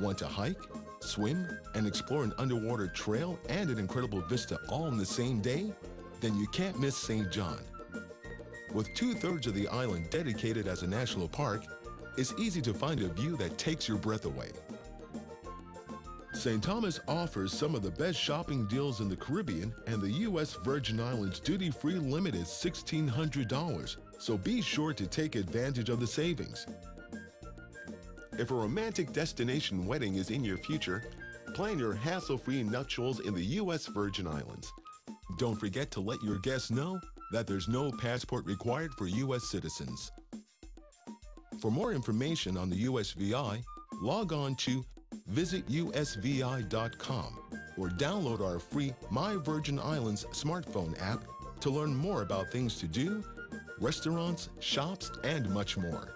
Want to hike, swim, and explore an underwater trail and an incredible vista all in the same day? Then you can't miss St. John. With 2/3 of the island dedicated as a national park, it's easy to find a view that takes your breath away. St. Thomas offers some of the best shopping deals in the Caribbean, and the U.S. Virgin Islands duty-free limit is $1,600, so be sure to take advantage of the savings. If a romantic destination wedding is in your future, plan your hassle-free nuptials in the U.S. Virgin Islands. Don't forget to let your guests know that there's no passport required for U.S. citizens. For more information on the USVI, log on to visitusvi.com or download our free My Virgin Islands smartphone app to learn more about things to do, restaurants, shops, and much more.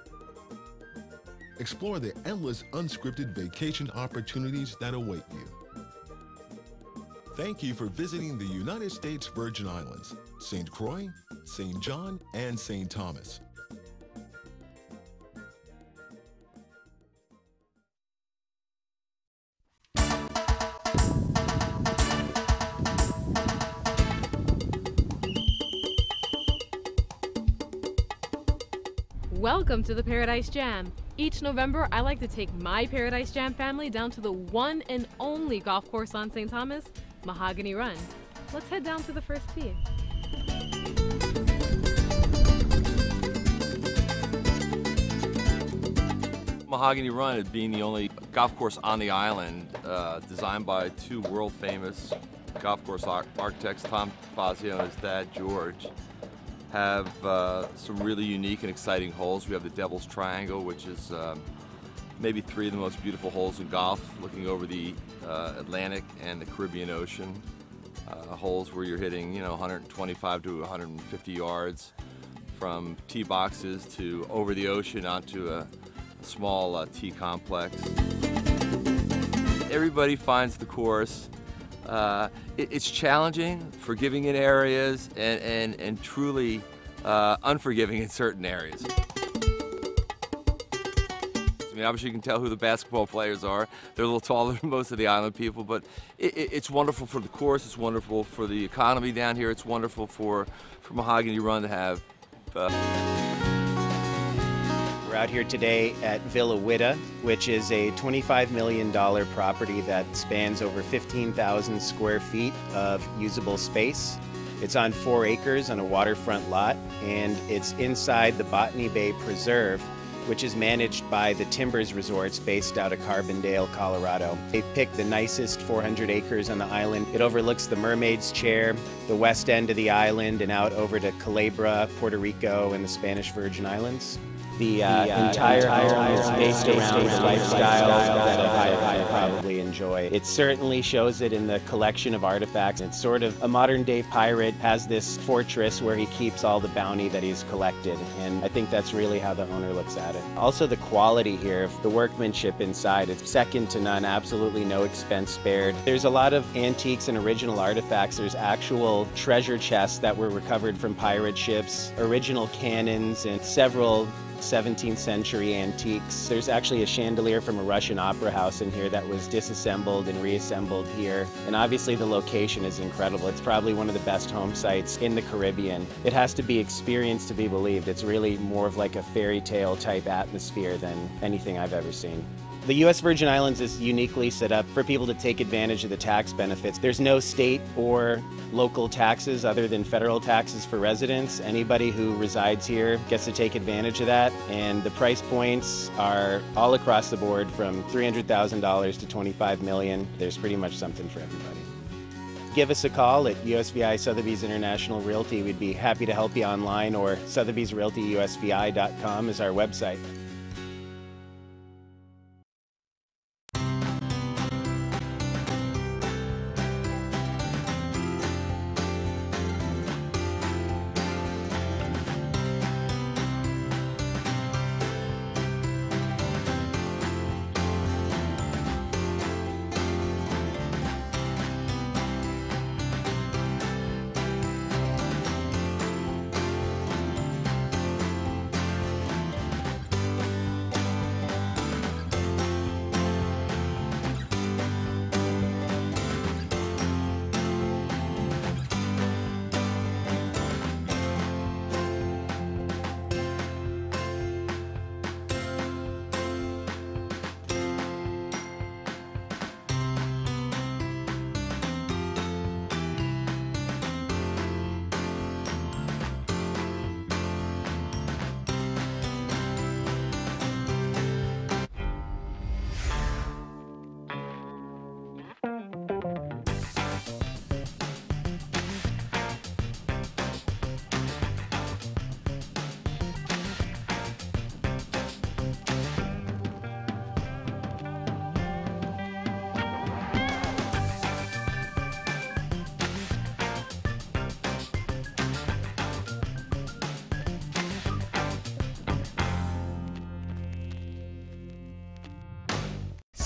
Explore the endless unscripted vacation opportunities that await you. Thank you for visiting the United States Virgin Islands, St. Croix, St. John, and St. Thomas. Welcome to the Paradise Jam. Each November, I like to take my Paradise Jam family down to the one and only golf course on St. Thomas, Mahogany Run. Let's head down to the first tee. Mahogany Run, it being the only golf course on the island, designed by two world-famous golf course architects, Tom Fazio and his dad, George, have some really unique and exciting holes. We have the Devil's Triangle, which is maybe 3 of the most beautiful holes in golf, looking over the Atlantic and the Caribbean Ocean. Holes where you're hitting, 125 to 150 yards from tee boxes to over the ocean onto a small tee complex. Everybody finds the course. It's challenging, forgiving in areas, and truly unforgiving in certain areas. I mean, obviously you can tell who the basketball players are. They're a little taller than most of the island people, but it's wonderful for the course, it's wonderful for the economy down here, it's wonderful for Mahogany Run to have. We're out here today at Villa Witta, which is a $25 million property that spans over 15,000 square feet of usable space. It's on 4 acres on a waterfront lot, and it's inside the Botany Bay Preserve, which is managed by the Timbers Resorts based out of Carbondale, Colorado. They picked the nicest 400 acres on the island. It overlooks the Mermaid's Chair, the west end of the island, and out over to Culebra, Puerto Rico, and the Spanish Virgin Islands. The entire home is based around the lifestyle that a pirate will probably enjoy. It certainly shows it in the collection of artifacts. It's sort of a modern-day pirate has this fortress where he keeps all the bounty that he's collected, and I think that's really how the owner looks at it. Also, the quality here, the workmanship inside, it's second to none, absolutely no expense spared. There's a lot of antiques and original artifacts. There's actual treasure chests that were recovered from pirate ships, original cannons, and several 17th century antiques. There's actually a chandelier from a Russian opera house in here that was disassembled and reassembled here. And obviously the location is incredible. It's probably one of the best home sites in the Caribbean. It has to be experienced to be believed. It's really more of like a fairy tale type atmosphere than anything I've ever seen. The U.S. Virgin Islands is uniquely set up for people to take advantage of the tax benefits. There's no state or local taxes other than federal taxes for residents. Anybody who resides here gets to take advantage of that, and the price points are all across the board from $300,000 to $25 million. There's pretty much something for everybody. Give us a call at USVI Sotheby's International Realty. We'd be happy to help you online, or sotheby'srealtyusvi.com is our website.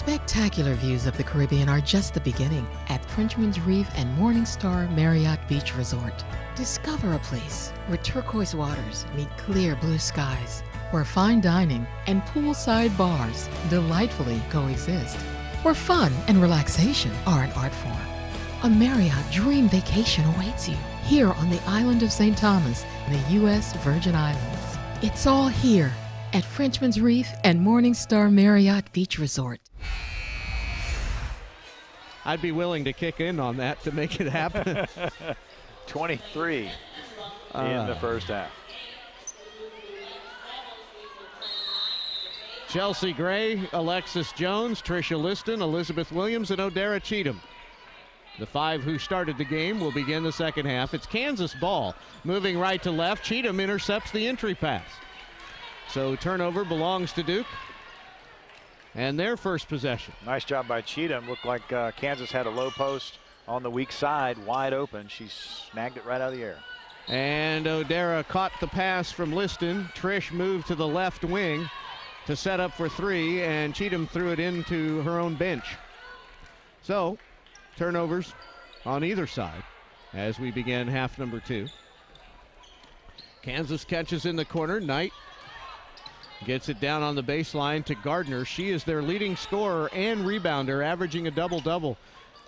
Spectacular views of the Caribbean are just the beginning at Frenchman's Reef and Morningstar Marriott Beach Resort. Discover a place where turquoise waters meet clear blue skies, where fine dining and poolside bars delightfully coexist, where fun and relaxation are an art form. A Marriott dream vacation awaits you here on the island of St. Thomas in the U.S. Virgin Islands. It's all here at Frenchman's Reef and Morningstar Marriott Beach Resort. I'd be willing to kick in on that to make it happen. 23 in the first half. Chelsea Gray, Alexis Jones, Tricia Liston, Elizabeth Williams, and Odara Cheatham. The 5 who started the game will begin the second half. It's Kansas ball. Moving right to left, Cheatham intercepts the entry pass. So turnover belongs to Duke. And their first possession. Nice job by Cheatham. Looked like Kansas had a low post on the weak side, wide open. She snagged it right out of the air. And Odara caught the pass from Liston. Trish moved to the left wing to set up for 3, and Cheatham threw it into her own bench. So, turnovers on either side as we begin half number 2. Kansas catches in the corner. Knight gets it down on the baseline to Gardner. She is their leading scorer and rebounder, averaging a double-double,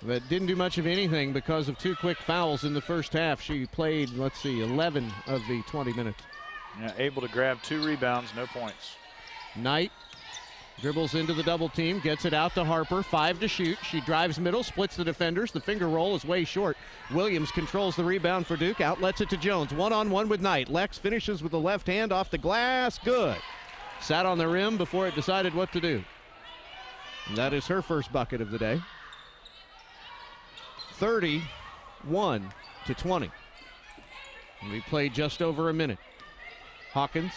but didn't do much of anything because of 2 quick fouls in the first half. She played, 11 of the 20 minutes. Yeah, able to grab 2 rebounds, no points. Knight dribbles into the double team, gets it out to Harper, 5 to shoot. She drives middle, splits the defenders. The finger roll is way short. Williams controls the rebound for Duke, outlets it to Jones. One-on-one with Knight. Lex finishes with the left hand off the glass. Good. Sat on the rim before it decided what to do. And that is her first bucket of the day. 31 to 20. And we played just over a minute. Hawkins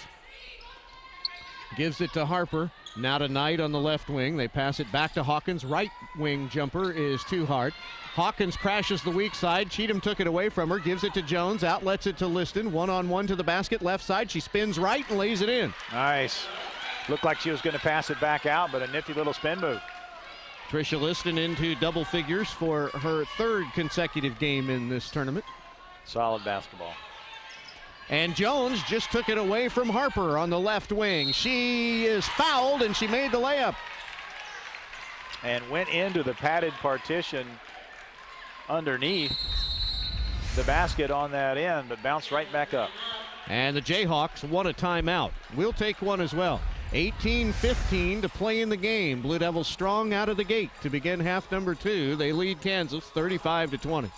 gives it to Harper. Now to Knight on the left wing. They pass it back to Hawkins. Right wing jumper is too hard. Hawkins crashes the weak side. Cheatham took it away from her. Gives it to Jones. Outlets it to Liston. One-on-one to the basket. Left side. She spins right and lays it in. Nice. Looked like she was going to pass it back out, but a nifty little spin move. Tricia Liston into double figures for her 3rd consecutive game in this tournament. Solid basketball. And Jones just took it away from Harper on the left wing. She is fouled, and she made the layup. And went into the padded partition underneath the basket on that end, but bounced right back up. And the Jayhawks won a timeout. We'll take one as well. 18-15 to play in the game. Blue Devils strong out of the gate to begin half number 2. They lead Kansas 35 to 20.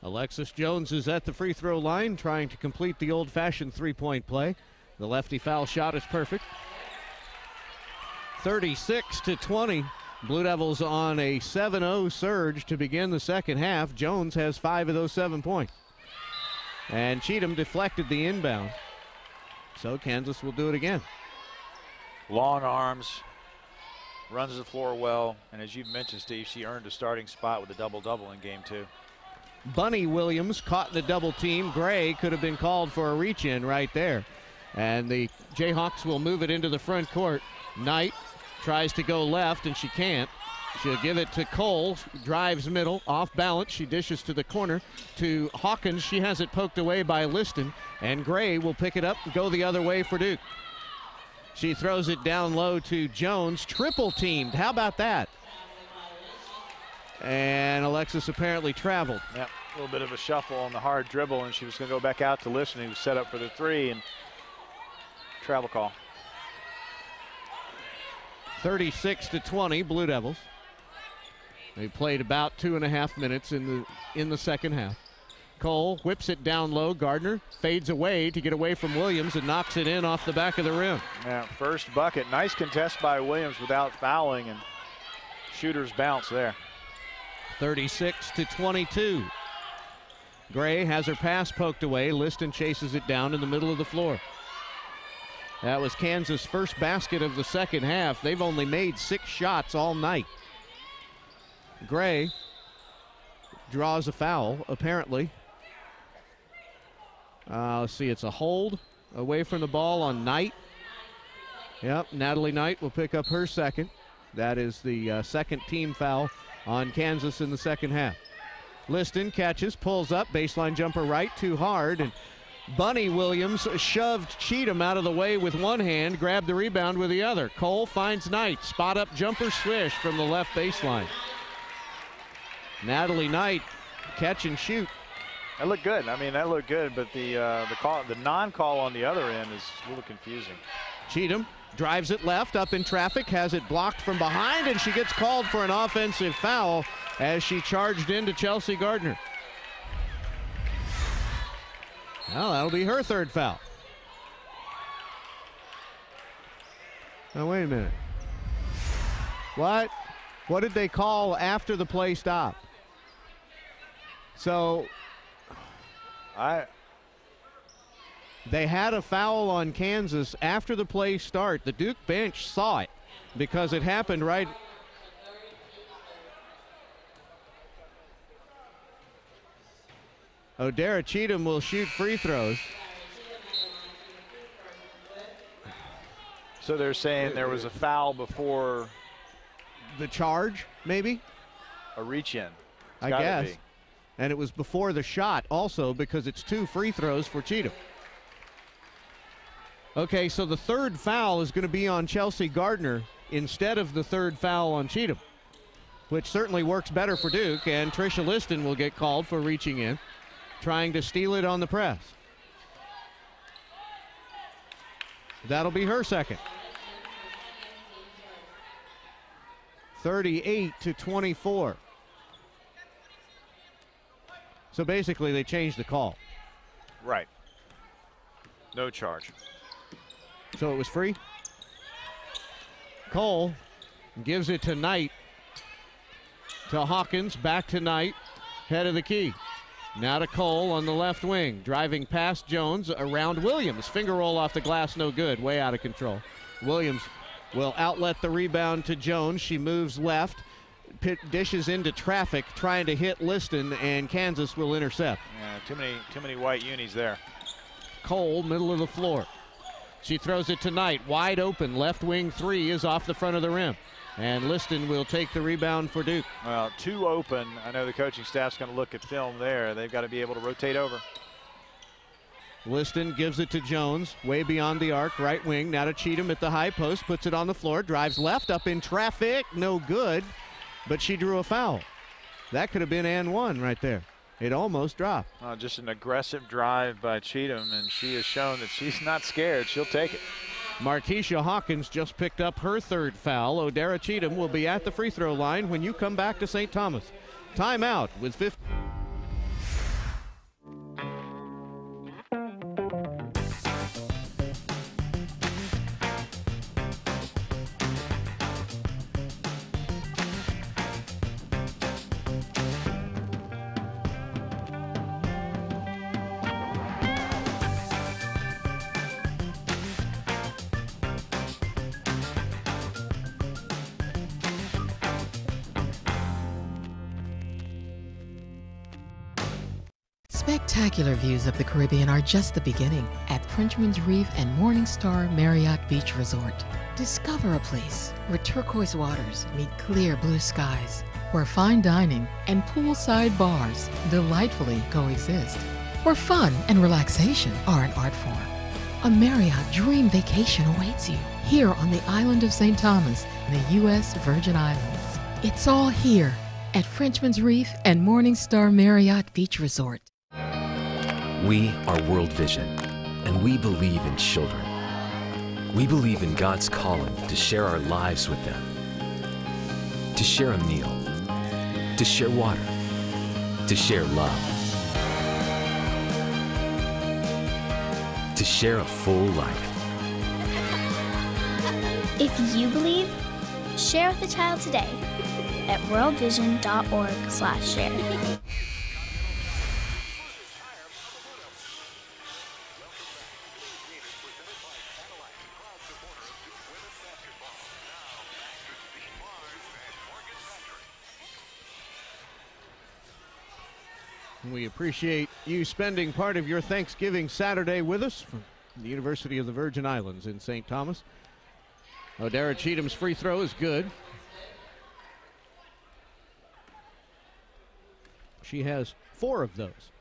Alexis Jones is at the free throw line trying to complete the old-fashioned three-point play. The lefty foul shot is perfect. 36 to 20. Blue Devils on a 7-0 surge to begin the second half. Jones has 5 of those 7 points. And Cheatham deflected the inbound. So Kansas will do it again. Long arms, runs the floor well, and as you've mentioned, Steve, she earned a starting spot with a double-double in game 2. Bunny Williams caught in the double team. Gray could have been called for a reach-in right there. And the Jayhawks will move it into the front court. Knight tries to go left, and she can't. She'll give it to Cole, drives middle, off balance. She dishes to the corner to Hawkins. She has it poked away by Liston, and Gray will pick it up and go the other way for Duke. She throws it down low to Jones, triple teamed. How about that? And Alexis apparently traveled. Yep, a little bit of a shuffle on the hard dribble, and she was going to go back out to Liston, who was set up for the 3, and travel call. 36-20, Blue Devils. They played about 2.5 minutes in the second half. Cole whips it down low. Gardner fades away to get away from Williams and knocks it in off the back of the rim. Yeah, first bucket. Nice contest by Williams without fouling, and shooter's bounce there. 36-22. Gray has her pass poked away. Liston chases it down in the middle of the floor. That was Kansas' first basket of the second half. They've only made 6 shots all night. Gray draws a foul, apparently. Let's see, it's a hold away from the ball on Knight. Yep, Natalie Knight will pick up her second. That is the second team foul on Kansas in the second half. Liston catches, pulls up, baseline jumper right, too hard, and Bunny Williams shoved Cheatham out of the way with one hand, grabbed the rebound with the other. Cole finds Knight, spot up jumper swish from the left baseline. Natalie Knight catch and shoot. That looked good. I mean, that looked good, but the non-call on the other end is a little confusing. Cheatham drives it left, up in traffic, has it blocked from behind, and she gets called for an offensive foul as she charged into Chelsea Gardner. Well, that'll be her third foul. Now, wait a minute. What? What did they call after the play stopped? So, they had a foul on Kansas after the play start. The Duke bench saw it because it happened right. O'Dara Cheatham will shoot free throws. So they're saying there was a foul before the charge, maybe? A reach-in. I guess. And it was before the shot also because it's 2 free throws for Cheatham. Okay, so the third foul is going to be on Chelsea Gardner instead of the third foul on Cheatham, which certainly works better for Duke, and Tricia Liston will get called for reaching in, trying to steal it on the press. That'll be her second. 38-24. So basically they changed the call. Right. No charge. So it was free. Cole gives it to Knight. To Hawkins, back to Knight, head of the key. Now to Cole on the left wing, driving past Jones, around Williams. Finger roll off the glass, no good, way out of control. Williams will outlet the rebound to Jones. She moves left, dishes into traffic, trying to hit Liston, and Kansas will intercept. Yeah, too many white unis there. Cole, middle of the floor. She throws it to Knight, wide open. Left wing 3 is off the front of the rim. And Liston will take the rebound for Duke. Well, 2 open. I know the coaching staff's going to look at film there. They've got to be able to rotate over. Liston gives it to Jones, way beyond the arc, right wing. Now to Cheatham at the high post, puts it on the floor, drives left, up in traffic, no good. But she drew a foul. That could have been and one right there. It almost dropped. Just an aggressive drive by Cheatham, and she has shown that she's not scared. She'll take it. Markeisha Hawkins just picked up her third foul. O'Dara Cheatham will be at the free throw line when you come back to St. Thomas. Timeout with 50. Spectacular views of the Caribbean are just the beginning at Frenchman's Reef and Morningstar Marriott Beach Resort. Discover a place where turquoise waters meet clear blue skies, where fine dining and poolside bars delightfully coexist, where fun and relaxation are an art form. A Marriott dream vacation awaits you here on the island of St. Thomas in the U.S. Virgin Islands. It's all here at Frenchman's Reef and Morningstar Marriott Beach Resort. We are World Vision, and we believe in children. We believe in God's calling to share our lives with them, to share a meal, to share water, to share love, to share a full life. If you believe, share with a child today at worldvision.org/share. We appreciate you spending part of your Thanksgiving Saturday with us from the University of the Virgin Islands in St. Thomas. O'Dara Cheatham's free throw is good. She has 4 of those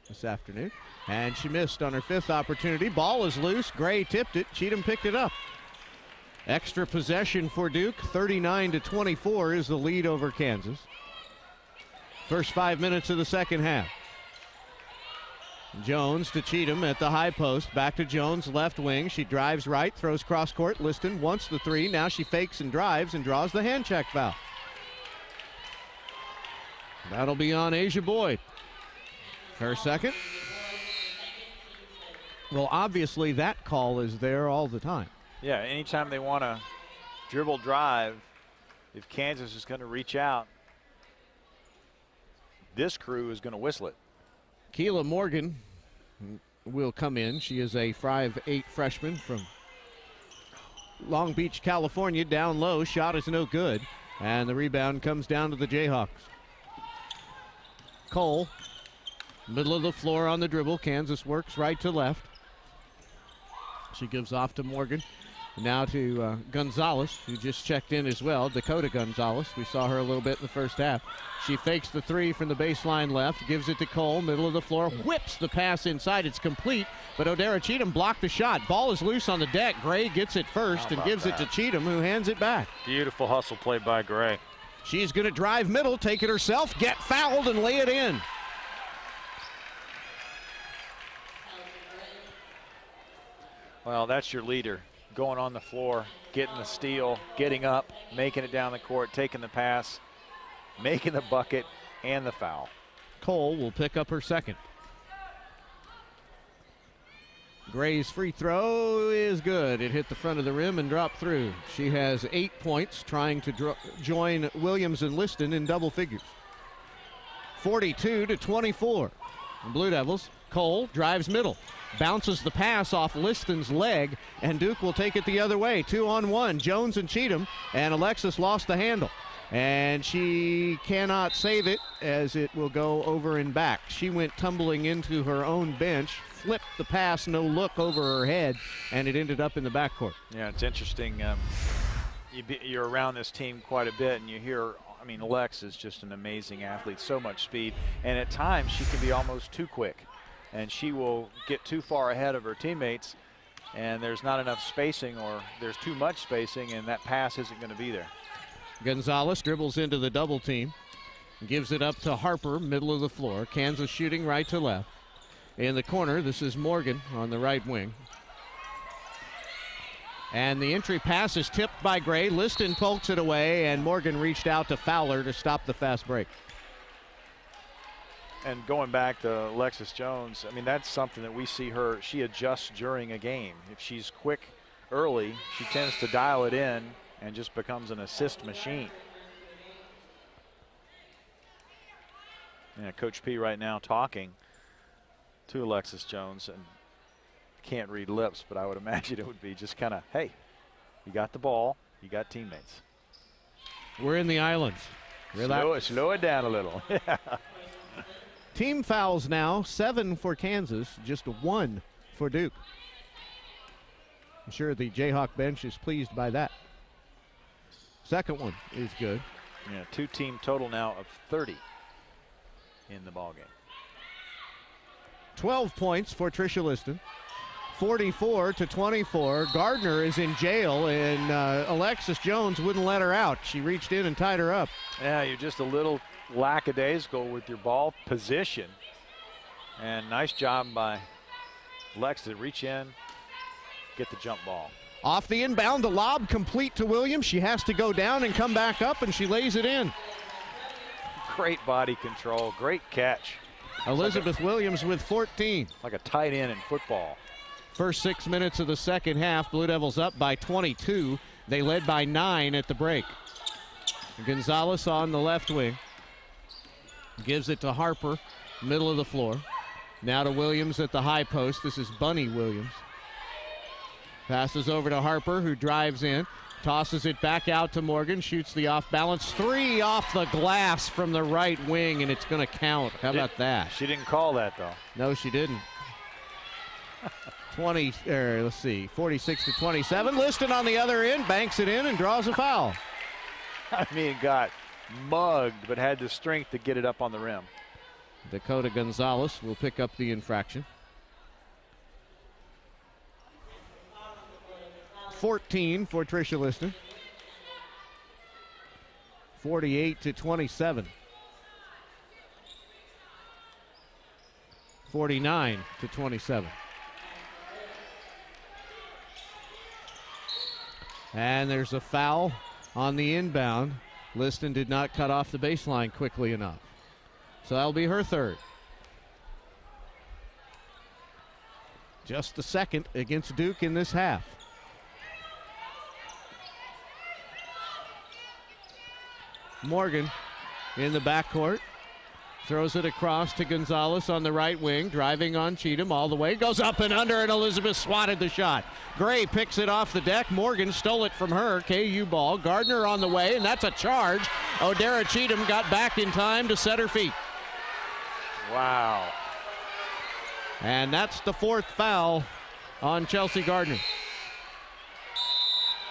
this afternoon, and she missed on her 5th opportunity. Ball is loose. Gray tipped it. Cheatham picked it up. Extra possession for Duke. 39-24 is the lead over Kansas. First 5 minutes of the second half. Jones to Cheatham at the high post. Back to Jones, left wing. She drives right, throws cross court. Liston wants the 3. Now she fakes and drives and draws the hand check foul. That'll be on Asia Boyd. Her second. Well, obviously that call is there all the time. Yeah, anytime they want to dribble drive, if Kansas is going to reach out, this crew is going to whistle it. Keela Morgan will come in. She is a 5'8" freshman from Long Beach, California. Down low, shot is no good, and the rebound comes down to the Jayhawks. Cole, middle of the floor on the dribble. Kansas works right to left. She gives off to Morgan. Now to Gonzalez, who just checked in as well. Dakota Gonzalez. We saw her a little bit in the first half. She fakes the 3 from the baseline left, gives it to Cole, middle of the floor, whips the pass inside. It's complete, but O'Dara Cheatham blocked the shot. Ball is loose on the deck. Gray gets it first and gives it to Cheatham, who hands it back. Beautiful hustle play by Gray. She's going to drive middle, take it herself, get fouled, and lay it in. Well, that's your leader. Going on the floor, getting the steal, getting up, making it down the court, taking the pass, making the bucket, and the foul. Cole will pick up her second. Gray's free throw is good. It hit the front of the rim and dropped through. She has 8 points, trying to join Williams and Liston in double figures. 42-24. The Blue Devils. Cole drives middle, bounces the pass off Liston's leg, and Duke will take it the other way. 2-on-1, Jones and Cheatham, and Alexis lost the handle. And she cannot save it as it will go over and back. She went tumbling into her own bench, flipped the pass, no look over her head, and it ended up in the backcourt. Yeah, it's interesting. You're around this team quite a bit, and you hear, I mean, Lex is just an amazing athlete, so much speed, and at times she can be almost too quick. And she will get too far ahead of her teammates, and there's not enough spacing, or there's too much spacing, and that pass isn't going to be there. Gonzalez dribbles into the double team, gives it up to Harper, middle of the floor. Kansas shooting right to left. In the corner, this is Morgan on the right wing. And the entry pass is tipped by Gray. Liston pokes it away, and Morgan reached out to Fowler to stop the fast break. And going back to Alexis Jones, I mean, that's something that we see her, she adjusts during a game. If she's quick early, she tends to dial it in and just becomes an assist machine. Yeah, Coach P right now talking to Alexis Jones, and can't read lips, but I would imagine it would be just kind of, hey, you got the ball, you got teammates. We're in the islands. Slow it down a little. Team fouls now, 7 for Kansas, just 1 for Duke. I'm sure the Jayhawk bench is pleased by that. Second one is good. Yeah, 2-team total now of 30 in the ballgame. 12 points for Tricia Liston. 44-24. Gardner is in jail, and Alexis Jones wouldn't let her out. She reached in and tied her up. Yeah, you're just a little lackadaisical with your ball position. And nice job by Lex to reach in, get the jump ball. Off the inbound, the lob complete to Williams. She has to go down and come back up, and she lays it in. Great body control, great catch. Elizabeth Williams with 14. Like a tight end in football. First 6 minutes of the second half, Blue Devils up by 22. They led by 9 at the break. Gonzalez on the left wing. Gives it to Harper, middle of the floor. Now to Williams at the high post. This is Bunny Williams. Passes over to Harper, who drives in. Tosses it back out to Morgan. Shoots the off-balance three off the glass from the right wing, and it's going to count. How about that? She didn't call that, though. No, she didn't. 46-27. Liston on the other end, banks it in and draws a foul. I mean, got mugged, but had the strength to get it up on the rim. Dakota Gonzalez will pick up the infraction. 14 for Tricia Liston. 48-27. 49-27. And there's a foul on the inbound. Liston did not cut off the baseline quickly enough. So that'll be her third. Just the second against Duke in this half. Morgan in the backcourt. Throws it across to Gonzalez on the right wing, driving on Cheatham all the way. Goes up and under, and Elizabeth swatted the shot. Gray picks it off the deck. Morgan stole it from her. KU ball. Gardner on the way, and that's a charge. Odera Cheatham got back in time to set her feet. Wow. And that's the fourth foul on Chelsea Gardner.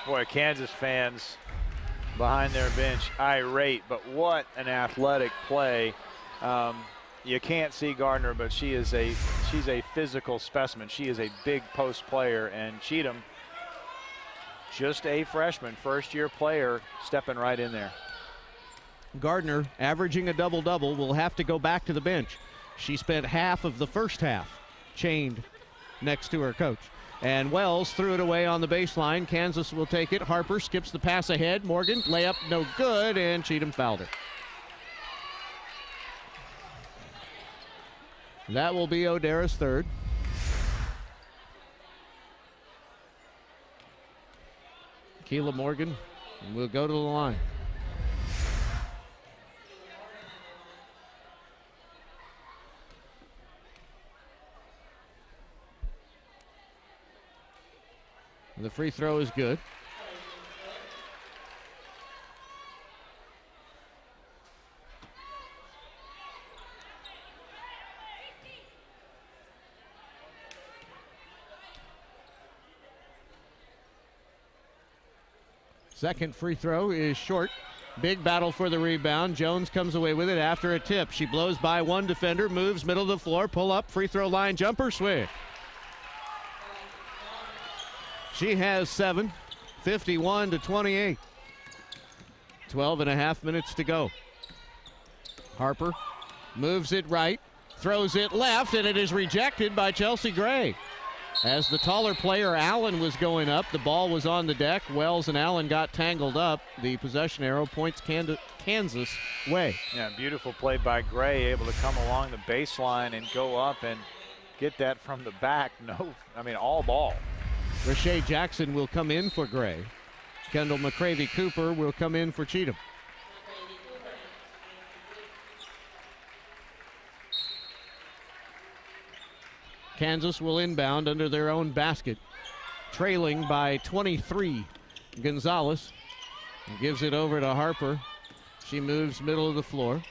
Boy, Kansas fans behind their bench irate, but what an athletic play. You can't see Gardner, but she's a physical specimen. She is a big post player, and Cheatham, just a freshman, first-year player, stepping right in there. Gardner, averaging a double-double, will have to go back to the bench. She spent half of the first half chained next to her coach. And Wells threw it away on the baseline. Kansas will take it. Harper skips the pass ahead. Morgan, layup no good, and Cheatham fouled her. That will be Odera's third. Keila Morgan will go to the line. The free throw is good. Second free throw is short. Big battle for the rebound. Jones comes away with it after a tip. She blows by one defender, moves middle of the floor, pull up, free throw line, jumper, swing. She has 7, 51-28. 12 and a half minutes to go. Harper moves it right, throws it left, and it is rejected by Chelsea Gray. As the taller player, Allen, was going up, the ball was on the deck. Wells and Allen got tangled up. The possession arrow points Kansas way. Yeah, beautiful play by Gray, able to come along the baseline and go up and get that from the back. All ball. Rashae Jackson will come in for Gray. Kendall McCravey Cooper will come in for Cheatham. Kansas will inbound under their own basket, trailing by 23. Gonzalez gives it over to Harper. She moves middle of the floor.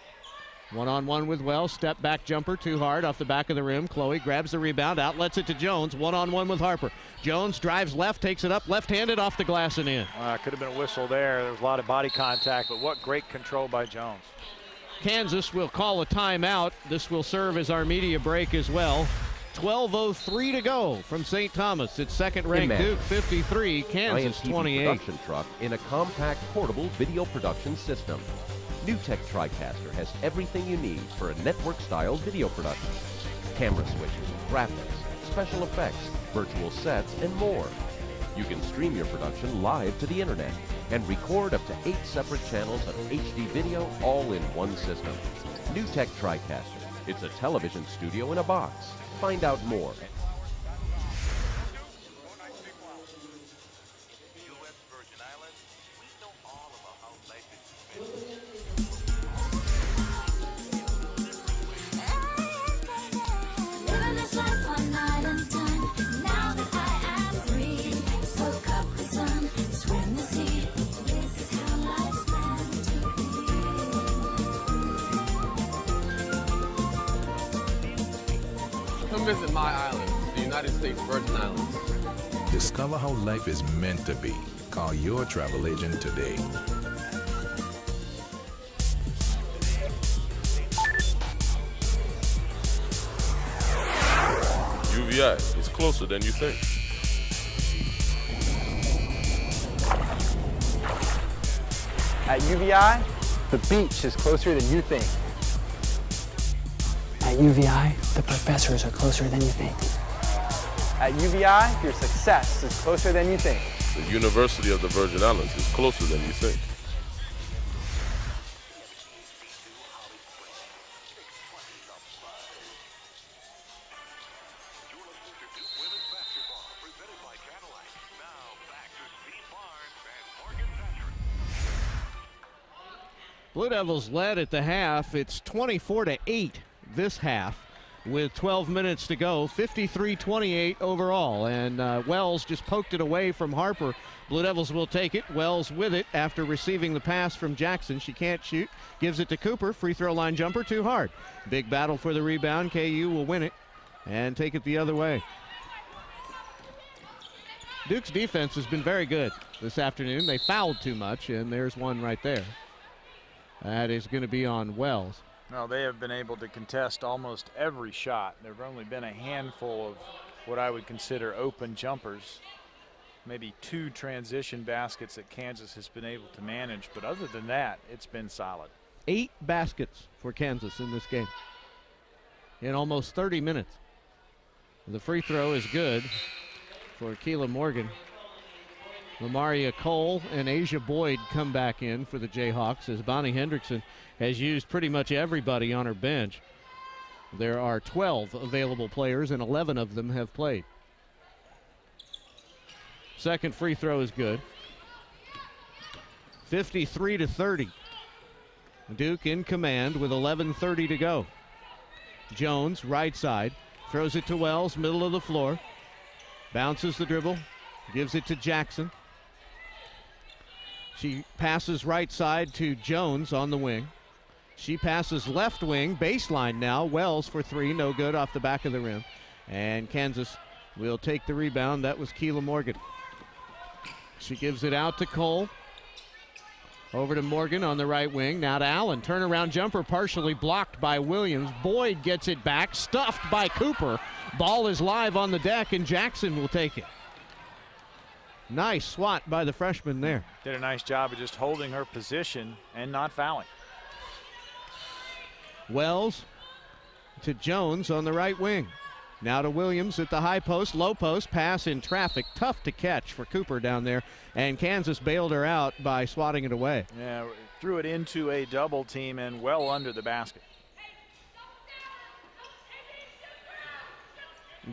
One-on-one with Wells, step back jumper too hard off the back of the rim. Chloe grabs the rebound, outlets it to Jones. One-on-one with Harper. Jones drives left, takes it up, left-handed off the glass and in. Could have been a whistle there. There was a lot of body contact, but what great control by Jones. Kansas will call a timeout. This will serve as our media break as well. 12:03 to go from St. Thomas. It's second-ranked Duke 53, Kansas 28. Production truck in a compact portable video production system. NewTek TriCaster has everything you need for a network-style video production. Camera switches, graphics, special effects, virtual sets, and more. You can stream your production live to the internet and record up to 8 separate channels of HD video all in one system. NewTek TriCaster. It's a television studio in a box. Find out more. Come visit my island, the United States Virgin Islands. Discover how life is meant to be. Call your travel agent today. UVI is closer than you think. At UVI, the beach is closer than you think. At UVI, the professors are closer than you think. At UVI, your success is closer than you think. The University of the Virgin Islands is closer than you think. Blue Devils led at the half. It's 24-8 this half with 12 minutes to go. 53-28 overall. And Wells just poked it away from Harper. Blue Devils will take it. Wells with it after receiving the pass from Jackson. She can't shoot. Gives it to Cooper. Free throw line jumper too hard. Big battle for the rebound. KU will win it and take it the other way. Duke's defense has been very good this afternoon. They fouled too much, and there's one right there. That is going to be on Wells. No, they have been able to contest almost every shot. There have only been a handful of what I would consider open jumpers. Maybe 2 transition baskets that Kansas has been able to manage. But other than that, it's been solid. 8 baskets for Kansas in this game in almost 30 minutes. The free throw is good for Keela Morgan. Lamaria Cole and Asia Boyd come back in for the Jayhawks as Bonnie Hendrickson has used pretty much everybody on her bench. There are 12 available players and 11 of them have played. Second free throw is good. 53-30. Duke in command with 11:30 to go. Jones, right side, throws it to Wells, middle of the floor. Bounces the dribble, gives it to Jackson. She passes right side to Jones on the wing. She passes left wing, baseline now. Wells for 3, no good off the back of the rim. And Kansas will take the rebound. That was Keela Morgan. She gives it out to Cole. Over to Morgan on the right wing. Now to Allen. Turnaround jumper partially blocked by Williams. Boyd gets it back, stuffed by Cooper. Ball is live on the deck, and Jackson will take it. Nice swat by the freshman there. Did a nice job of just holding her position and not fouling. Wells to Jones on the right wing. Now to Williams at the high post, low post, pass in traffic. Tough to catch for Cooper down there, and Kansas bailed her out by swatting it away. Yeah, threw it into a double team and well under the basket.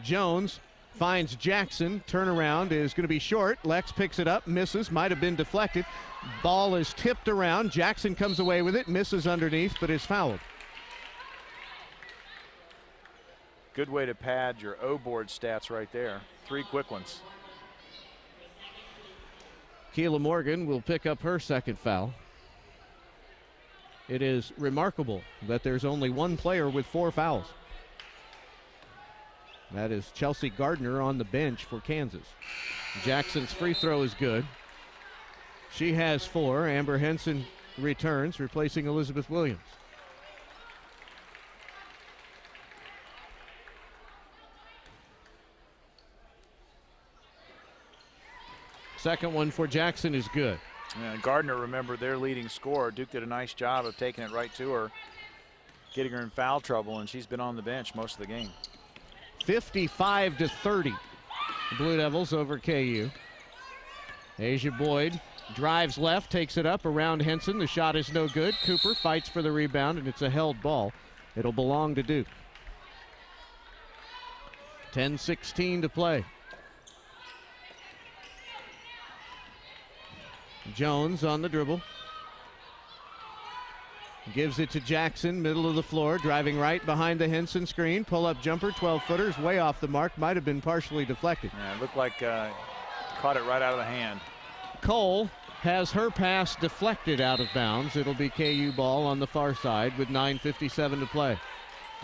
Jones finds Jackson. Turnaround is going to be short. Lex picks it up, misses, might have been deflected. Ball is tipped around. Jackson comes away with it, misses underneath, but is fouled. Good way to pad your O-board stats right there. 3 quick ones. Keela Morgan will pick up her second foul. It is remarkable that there's only one player with 4 fouls. That is Chelsea Gardner on the bench for Kansas. Jackson's free throw is good. She has 4. Amber Henson returns, replacing Elizabeth Williams. Second one for Jackson is good. Yeah, Gardner, remember, their leading scorer. Duke did a nice job of taking it right to her, getting her in foul trouble, and she's been on the bench most of the game. 55-30. Blue Devils over KU. Asia Boyd drives left, takes it up around Henson. The shot is no good. Cooper fights for the rebound, and it's a held ball. It'll belong to Duke. 10-16 to play. Jones on the dribble. Gives it to Jackson, middle of the floor, driving right behind the Henson screen. Pull-up jumper, 12-footers, way off the mark. Might have been partially deflected. Yeah, it looked like caught it right out of the hand. Cole has her pass deflected out of bounds. It'll be KU ball on the far side with 9:57 to play.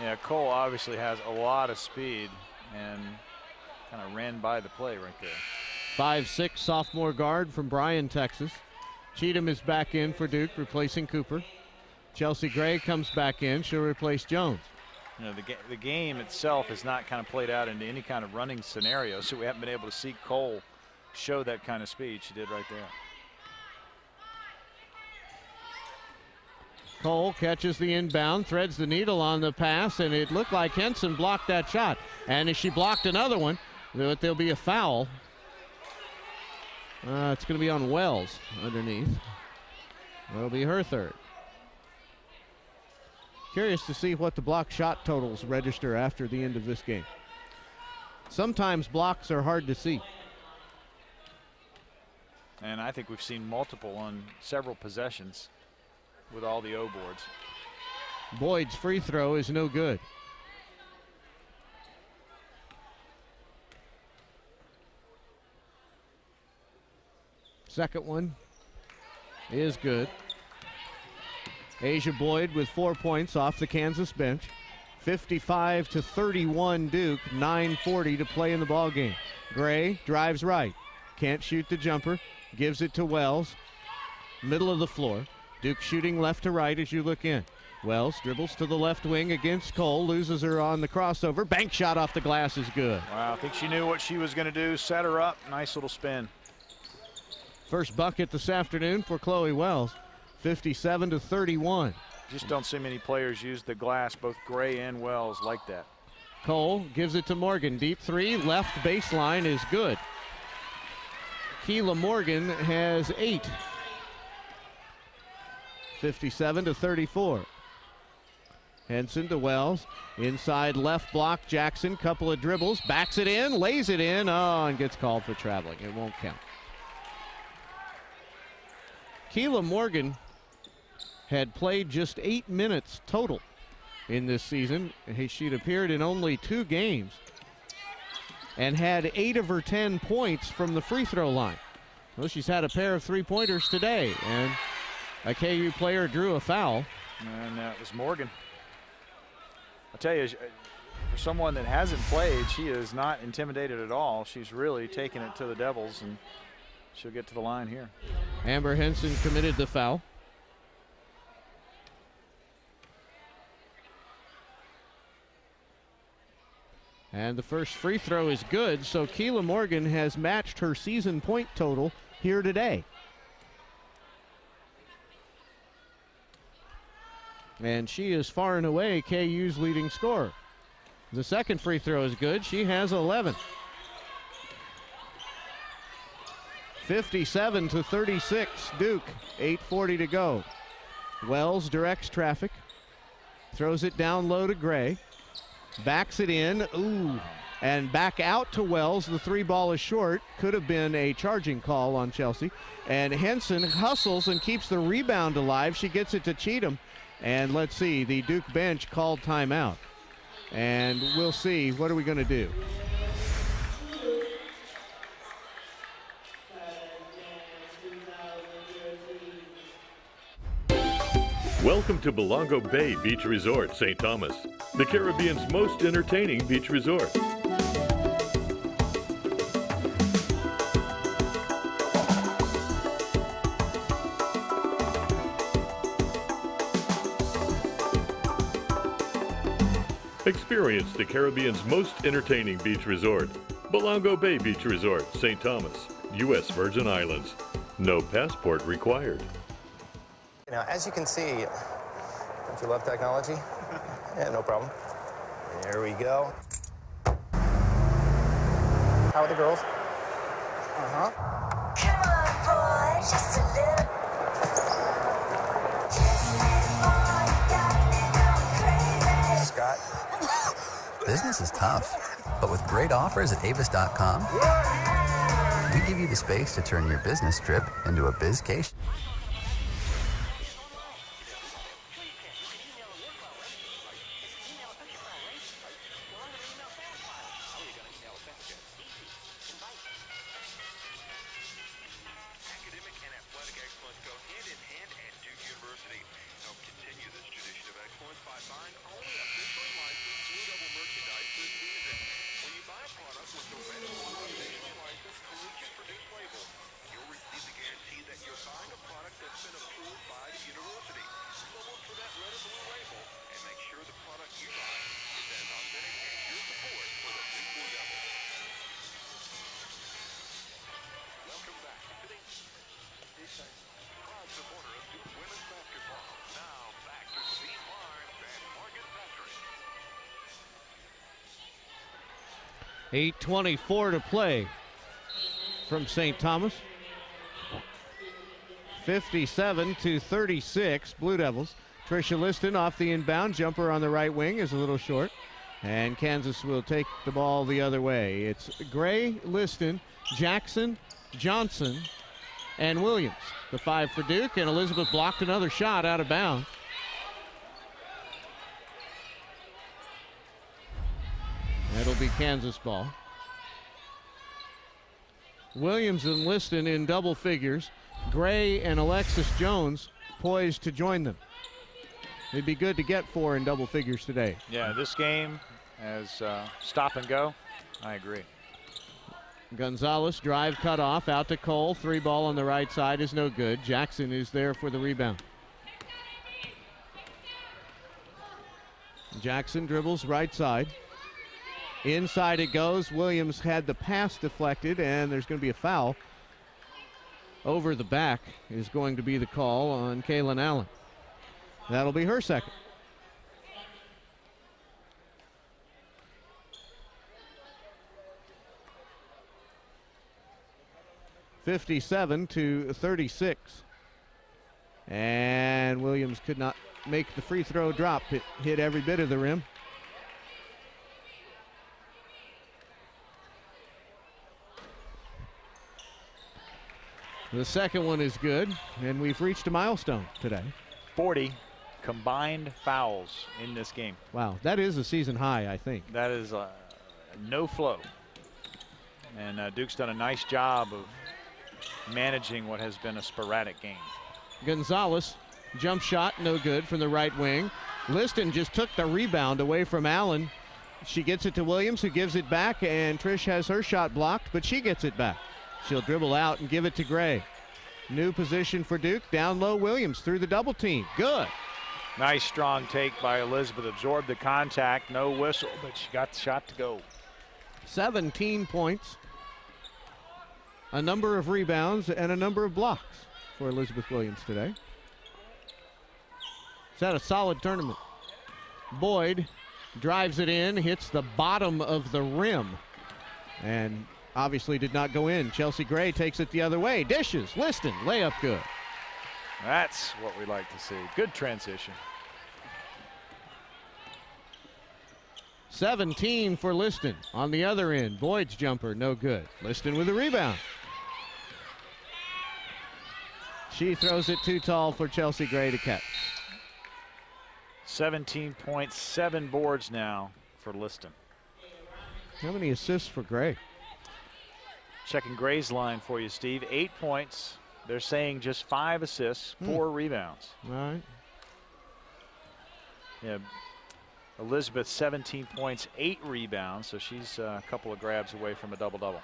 Yeah, Cole obviously has a lot of speed and kind of ran by the play right there. 5'6" sophomore guard from Bryan, Texas. Cheatham is back in for Duke, replacing Cooper. Chelsea Gray comes back in. She'll replace Jones. You know, the game itself has not kind of played out into any kind of running scenario, so we haven't been able to see Cole show that kind of speed she did right there. Cole catches the inbound, threads the needle on the pass, and it looked like Henson blocked that shot. And as she blocked another one, there'll be a foul. It's going to be on Wells underneath. That'll be her third. Curious to see what the block shot totals register after the end of this game. Sometimes blocks are hard to see. And I think we've seen multiple on several possessions with all the O boards. Boyd's free throw is no good. Second one is good. Asia Boyd with 4 points off the Kansas bench. 55-31 Duke, 9:40 to play in the ball game. Gray drives right, can't shoot the jumper, gives it to Wells, middle of the floor. Duke shooting left to right as you look in. Wells dribbles to the left wing against Cole, loses her on the crossover. Bank shot off the glass is good. Wow, I think she knew what she was going to do, set her up, nice little spin. First bucket this afternoon for Chloe Wells, 57-31. Just don't see many players use the glass, both Gray and Wells, like that. Cole gives it to Morgan. Deep three, left baseline is good. Keela Morgan has 8. 57-34. Henson to Wells. Inside left block, Jackson, couple of dribbles, backs it in, lays it in, and gets called for traveling. It won't count. Keela Morgan had played just 8 minutes total in this season. She'd appeared in only 2 games and had 8 of her 10 points from the free throw line. Well, she's had a pair of 3-pointers today, and a KU player drew a foul. And it was Morgan. I'll tell you, for someone that hasn't played, she is not intimidated at all. She's really taking it to the Devils, and she'll get to the line here. Amber Henson committed the foul. And the first free throw is good, so Keela Morgan has matched her season point total here today. And she is far and away KU's leading scorer. The second free throw is good. She has 11. 57-36 Duke, 8:40 to go. Wells directs traffic, throws it down low to Gray, backs it in, and back out to Wells. The 3 ball is short. Could have been a charging call on Chelsea. And Henson hustles and keeps the rebound alive. She gets it to Cheatham. And let's see, the Duke bench called timeout. And we'll see, what are we going to do? Welcome to Belongo Bay Beach Resort, St. Thomas, the Caribbean's most entertaining beach resort. Experience the Caribbean's most entertaining beach resort, Belongo Bay Beach Resort, St. Thomas, U.S. Virgin Islands. No passport required. Now, as you can see, don't you love technology? Yeah, no problem. There we go. How are the girls? Uh-huh. Come on, boy, just a little. Scott? Business is tough, but with great offers at avis.com, we give you the space to turn your business trip into a bizcation. .8:24 to play from St. Thomas. 57-36, Blue Devils. Tricia Liston off the inbound. Jumper on the right wing is a little short. And Kansas will take the ball the other way. It's Gray, Liston, Jackson, Johnson, and Williams. The 5 for Duke, and Elizabeth blocked another shot out of bounds. That'll be Kansas ball. Williams and Liston in double figures. Gray and Alexis Jones poised to join them. It'd be good to get 4 in double figures today. Yeah, this game as stop and go. I agree. Gonzalez drive cut off out to Cole. 3 ball on the right side is no good. Jackson is there for the rebound. Jackson dribbles right side. Inside it goes. Williams had the pass deflected, and there's going to be a foul. Over the back is going to be the call on Kaylin Allen. That'll be her second. (57-36), and Williams could not make the free throw drop. It hit every bit of the rim. The second one is good, and we've reached a milestone today. 40 combined fouls in this game. Wow, that is a season high, I think. That is no flow. And Duke's done a nice job of managing what has been a sporadic game. Gonzalez, jump shot, no good from the right wing. Liston just took the rebound away from Allen. She gets it to Williams, who gives it back, and Trish has her shot blocked, but she gets it back. She'll dribble out and give it to Gray. New position for Duke. Down low, Williams through the double team. Good. Nice strong take by Elizabeth. Absorbed the contact. No whistle, but she got the shot to go. 17 points. A number of rebounds and a number of blocks for Elizabeth Williams today. It's had a solid tournament. Boyd drives it in, hits the bottom of the rim, and obviously did not go in. Chelsea Gray takes it the other way. Dishes, Liston, layup good. That's what we like to see. Good transition. 17 for Liston. On the other end, Boyd's jumper, no good. Liston with a rebound. She throws it too tall for Chelsea Gray to catch. 17 points, 7 boards now for Liston. How many assists for Gray? Checking Gray's line for you, Steve. 8 points. They're saying just 5 assists, 4 rebounds. All right. Yeah, Elizabeth 17 points, 8 rebounds, so she's a couple of grabs away from a double-double.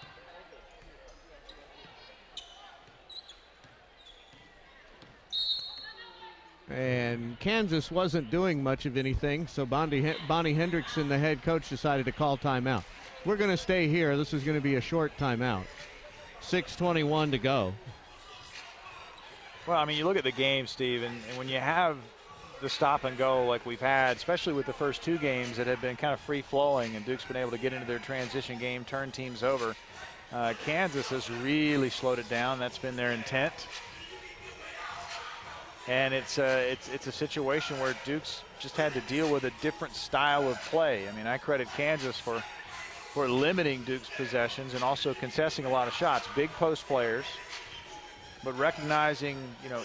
And Kansas wasn't doing much of anything, so Bonnie Hendrickson, the head coach, decided to call timeout. We're going to stay here. This is going to be a short timeout. 6:21 to go. Well, I mean, you look at the game, Steve, and when you have the stop and go like we've had, especially with the first 2 games that have been kind of free-flowing, and Duke's been able to get into their transition game, turn teams over, Kansas has really slowed it down. That's been their intent. And it's a situation where Duke's just had to deal with a different style of play. I mean, I credit Kansas for limiting Duke's possessions and also contesting a lot of shots. Big post players, but recognizing, you know,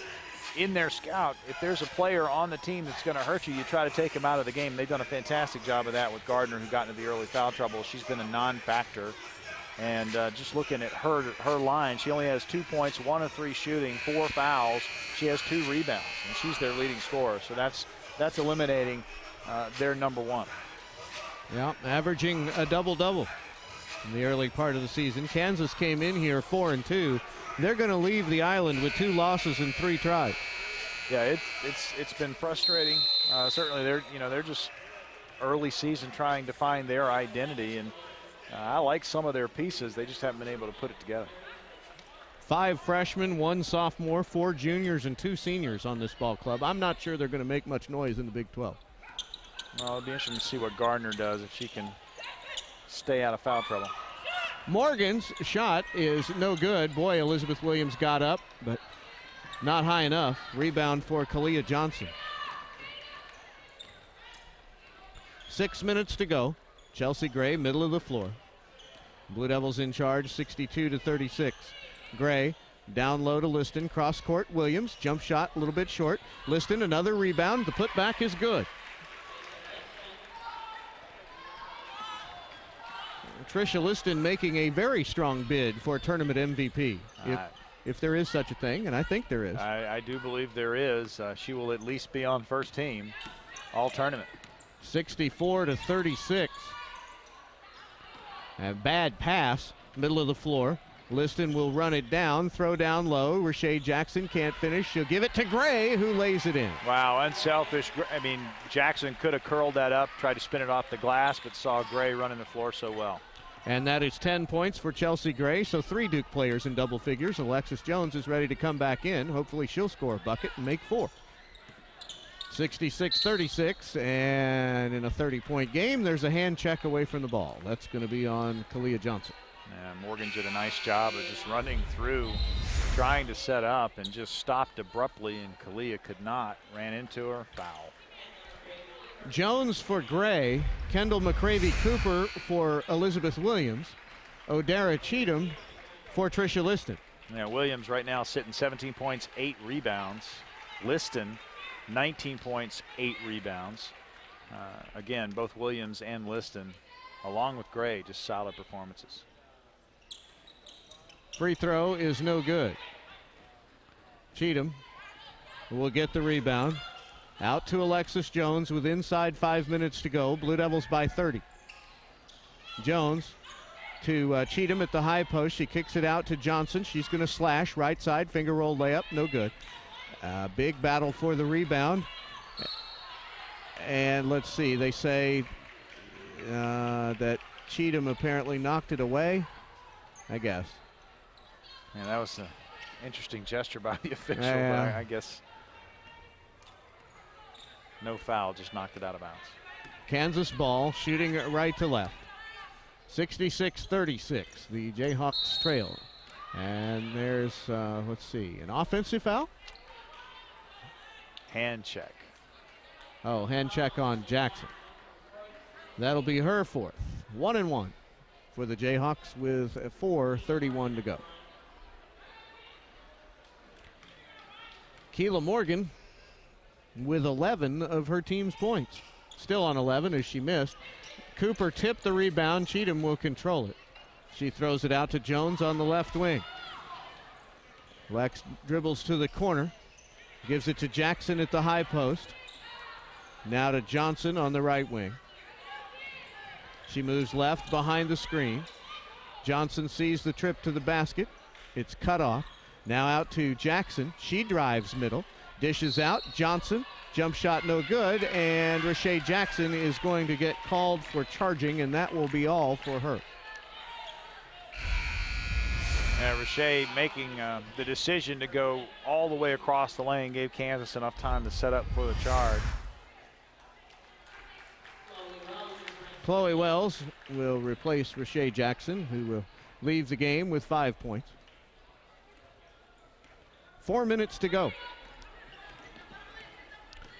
in their scout, if there's a player on the team that's going to hurt you, you try to take him out of the game. They've done a fantastic job of that with Gardner, who got into the early foul trouble. She's been a non-factor. And just looking at her line, she only has 2 points, 1 of 3 shooting, 4 fouls. She has 2 rebounds, and she's their leading scorer. So that's eliminating their number 1. Yeah, averaging a double-double in the early part of the season. Kansas came in here 4-2. They're going to leave the island with 2 losses and 3 tries. Yeah, it's been frustrating. Certainly, they're just early season trying to find their identity, and I like some of their pieces. They just haven't been able to put it together. 5 freshmen, 1 sophomore, 4 juniors, and 2 seniors on this ball club. I'm not sure they're going to make much noise in the Big 12. Well, it'll be interesting to see what Gardner does if she can stay out of foul trouble. Morgan's shot is no good. Boy, Elizabeth Williams got up, but not high enough. Rebound for Kalia Johnson. 6 minutes to go. Chelsea Gray, middle of the floor. Blue Devils in charge, 62-36. Gray down low to Liston, cross court. Williams, jump shot a little bit short. Liston, another rebound. The putback is good. Tricia Liston making a very strong bid for tournament MVP, if there is such a thing, and I think there is. I do believe there is. She will at least be on first team all tournament. 64-36. A bad pass, middle of the floor. Liston will run it down, throw down low. Rashae Jackson can't finish. She'll give it to Gray, who lays it in. Wow, unselfish. I mean, Jackson could have curled that up, tried to spin it off the glass, but saw Gray running the floor so well. And that is 10 points for Chelsea Gray, so 3 Duke players in double figures. Alexis Jones is ready to come back in. Hopefully she'll score a bucket and make 4. 66-36, and in a 30-point game, there's a hand check away from the ball. That's going to be on Kalia Johnson. Yeah, Morgan did a nice job of just running through, trying to set up, and just stopped abruptly, and Kalia could not. Ran into her, foul. Jones for Gray, Kendall McCravey Cooper for Elizabeth Williams, O'Dara Cheatham for Tricia Liston. Yeah, Williams right now sitting 17 points, 8 rebounds. Liston, 19 points, 8 rebounds. Again, both Williams and Liston, along with Gray, just solid performances. Free throw is no good. Cheatham will get the rebound. Out to Alexis Jones with inside 5 minutes to go. Blue Devils by 30. Jones to Cheatham at the high post. She kicks it out to Johnson. She's going to slash right side, finger roll layup, no good. Big battle for the rebound. And let's see, they say that Cheatham apparently knocked it away, I guess. Yeah, that was an interesting gesture by the official, but I guess no foul, just knocked it out of bounds. Kansas ball, shooting right to left. 66-36, the Jayhawks trail. And there's, let's see, an offensive foul? Hand check. Oh, hand check on Jackson. That'll be her 4th. 1-1 for the Jayhawks with 4:31 to go. Keela Morgan with 11 of her team's points. Still on 11 as she missed. Cooper tipped the rebound. Cheatham will control it. She throws it out to Jones on the left wing. Lex dribbles to the corner. Gives it to Jackson at the high post. Now to Johnson on the right wing. She moves left behind the screen. Johnson sees the trip to the basket. It's cut off. Now out to Jackson. She drives middle. Dishes out. Johnson. Jump shot no good. And Rashae Jackson is going to get called for charging, and that will be all for her. Rashae making the decision to go all the way across the lane gave Kansas enough time to set up for the charge. Chloe Wells will replace Rashae Jackson, who will leave the game with 5 points. 4 minutes to go.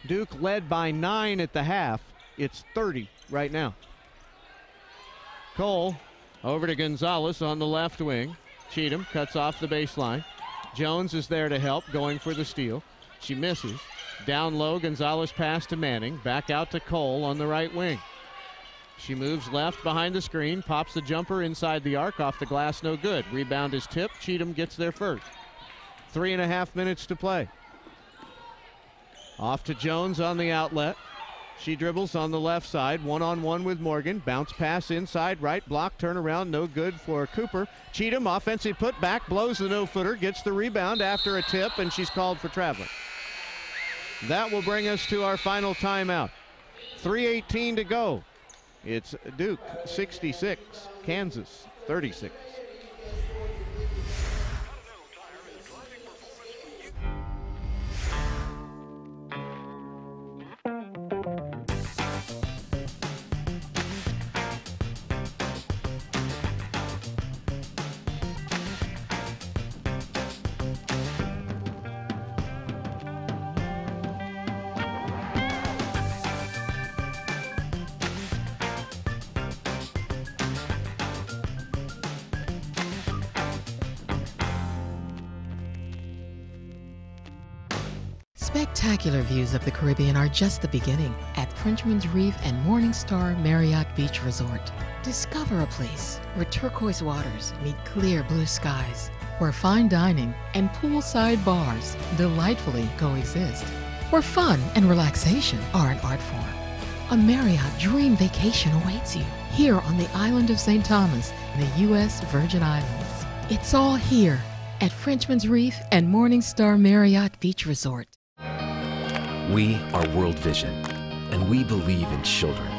Duke led by 9 at the half. It's 30 right now. Cole over to Gonzalez on the left wing. Cheatham cuts off the baseline. Jones is there to help, going for the steal. She misses. Down low, Gonzalez pass to Manning. Back out to Cole on the right wing. She moves left behind the screen, pops the jumper inside the arc, off the glass, no good. Rebound is tipped. Cheatham gets there first. 3.5 minutes to play. Off to Jones on the outlet. She dribbles on the left side, one-on-one with Morgan. Bounce pass inside, right block, turnaround, no good for Cooper. Cheatham, offensive putback, blows the no-footer, gets the rebound after a tip, and she's called for traveling. That will bring us to our final timeout. 3:18 to go. It's Duke 66, Kansas 36. Spectacular views of the Caribbean are just the beginning at Frenchman's Reef and Morningstar Marriott Beach Resort. Discover a place where turquoise waters meet clear blue skies, where fine dining and poolside bars delightfully coexist, where fun and relaxation are an art form. A Marriott dream vacation awaits you here on the island of St. Thomas in the U.S. Virgin Islands. It's all here at Frenchman's Reef and Morningstar Marriott Beach Resort. We are World Vision, and we believe in children.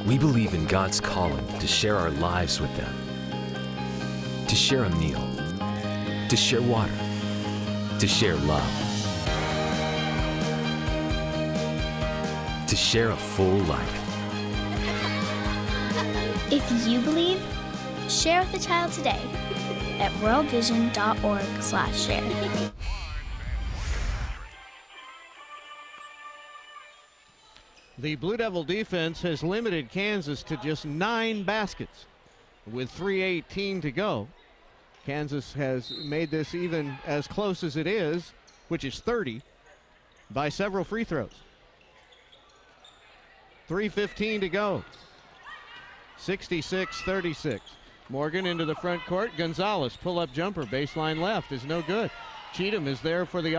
We believe in God's calling to share our lives with them, to share a meal, to share water, to share love, to share a full life. If you believe, share with a child today at worldvision.org/share. The Blue Devil defense has limited Kansas to just 9 baskets. With 3:18 to go, Kansas has made this even as close as it is, which is 30, by several free throws. 3:15 to go. 66-36. Morgan into the front court. Gonzalez, pull-up jumper, baseline left, is no good. Cheatham is there for the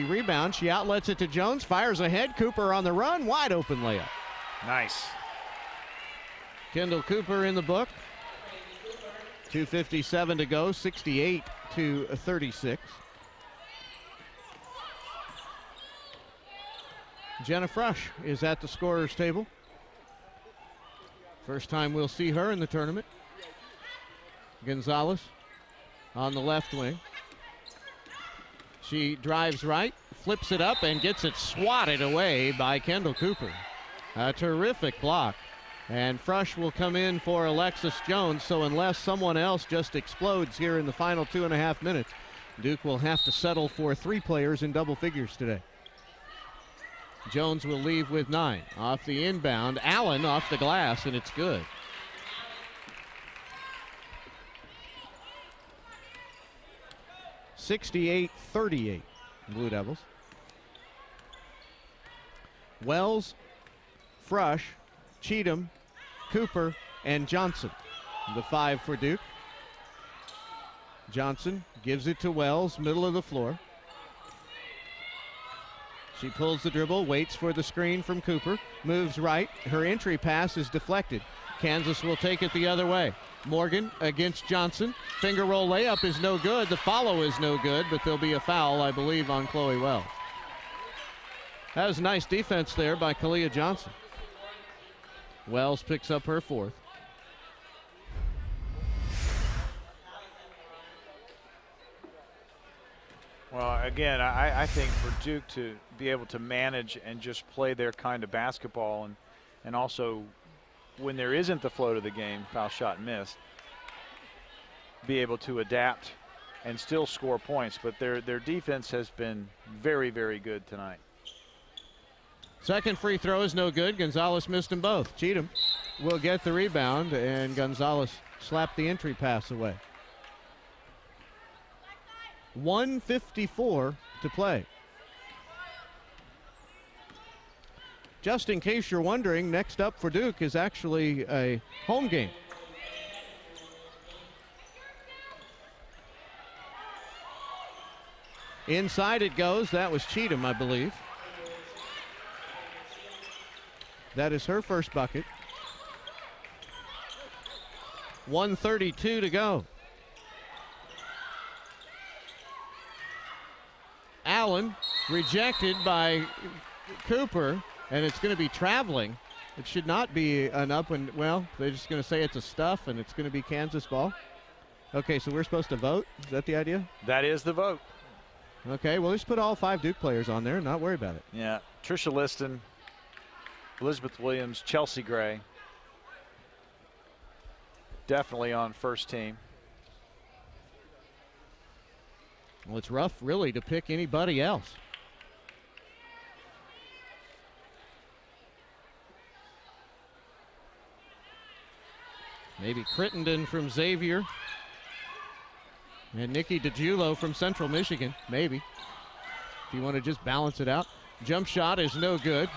rebound. She outlets it to Jones, fires ahead. Cooper on the run, wide open layup. Nice. Kendall Cooper in the book. 2:57 to go, 68-36. Jenna Frush is at the scorer's table. First time we'll see her in the tournament. Gonzalez on the left wing. She drives right, flips it up, and gets it swatted away by Kendall Cooper. A terrific block. And Frush will come in for Alexis Jones, so unless someone else just explodes here in the final 2.5 minutes, Duke will have to settle for 3 players in double figures today. Jones will leave with 9. Off the inbound, Allen off the glass, and it's good. (68-38) Blue Devils. Wells, Frush, Cheatham, Cooper, and Johnson, the 5 for Duke. Johnson gives it to Wells, middle of the floor. She pulls the dribble, waits for the screen from Cooper, moves right. Her entry pass is deflected. Kansas will take it the other way. Morgan against Johnson. Finger roll layup is no good. The follow is no good, but there'll be a foul, I believe, on Chloe Wells. That was nice defense there by Kalia Johnson. Wells picks up her fourth. Well, again, I think for Duke to be able to manage and just play their kind of basketball, and also when there isn't the flow to the game, foul shot missed, be able to adapt and still score points. But their defense has been very, very good tonight. Second free throw is no good. Gonzalez missed them both. Cheatham will get the rebound, and Gonzalez slapped the entry pass away. 1:54 to play. Just in case you're wondering, next up for Duke is actually a home game. Inside it goes. That was Cheatham, I believe. That is her first bucket. 1:32 to go. Allen rejected by Cooper, and it's going to be traveling. It should not be an up and, well, they're just going to say it's a stuff, and it's going to be Kansas ball. Okay, so we're supposed to vote? Is that the idea? That is the vote. Okay, well, just put all 5 Duke players on there and not worry about it. Yeah, Tricia Liston, Elizabeth Williams, Chelsea Gray. Definitely on first team. Well, it's rough, really, to pick anybody else. Maybe Crittenden from Xavier. And Nikki DiGiulio from Central Michigan, maybe. If you want to just balance it out. Jump shot is no good.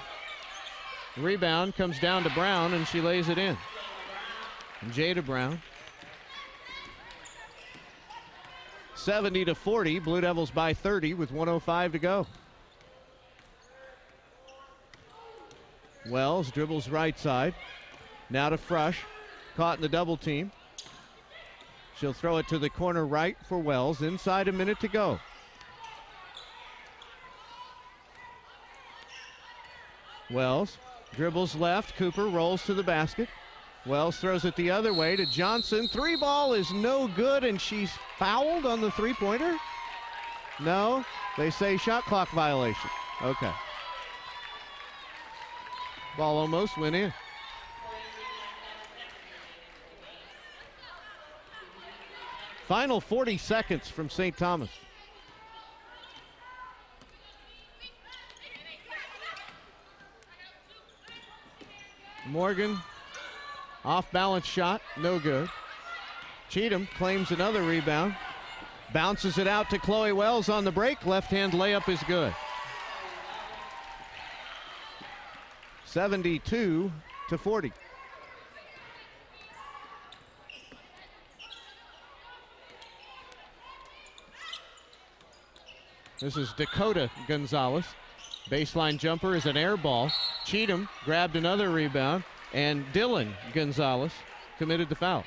Rebound comes down to Brown, and she lays it in. And Jada Brown. 70-40, Blue Devils by 30 with 1:05 to go. Wells dribbles right side. Now to Frush, caught in the double team. She'll throw it to the corner right for Wells. Inside a minute to go. Wells dribbles left. Cooper rolls to the basket. Wells throws it the other way to Johnson. 3 ball is no good, and she's fouled on the three-pointer? No, they say shot clock violation. Okay. Ball almost went in. Final 40 seconds from St. Thomas. Morgan, off-balance shot, no good. Cheatham claims another rebound. Bounces it out to Chloe Wells on the break. Left-hand layup is good. 72-40. This is Dakota Gonzalez. Baseline jumper is an air ball. Cheatham grabbed another rebound, and Dylan Gonzalez committed the foul.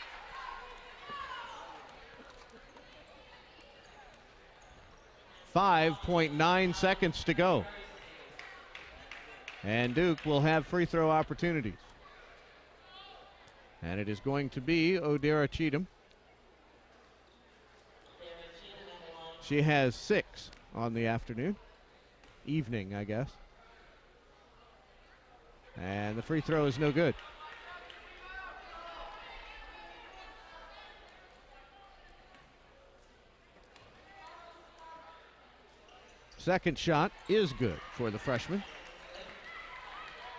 .9 seconds to go. And Duke will have free throw opportunities. And it is going to be Odera Cheatham. She has 6 on the afternoon. Evening, I guess. And the free throw is no good. Second shot is good for the freshman.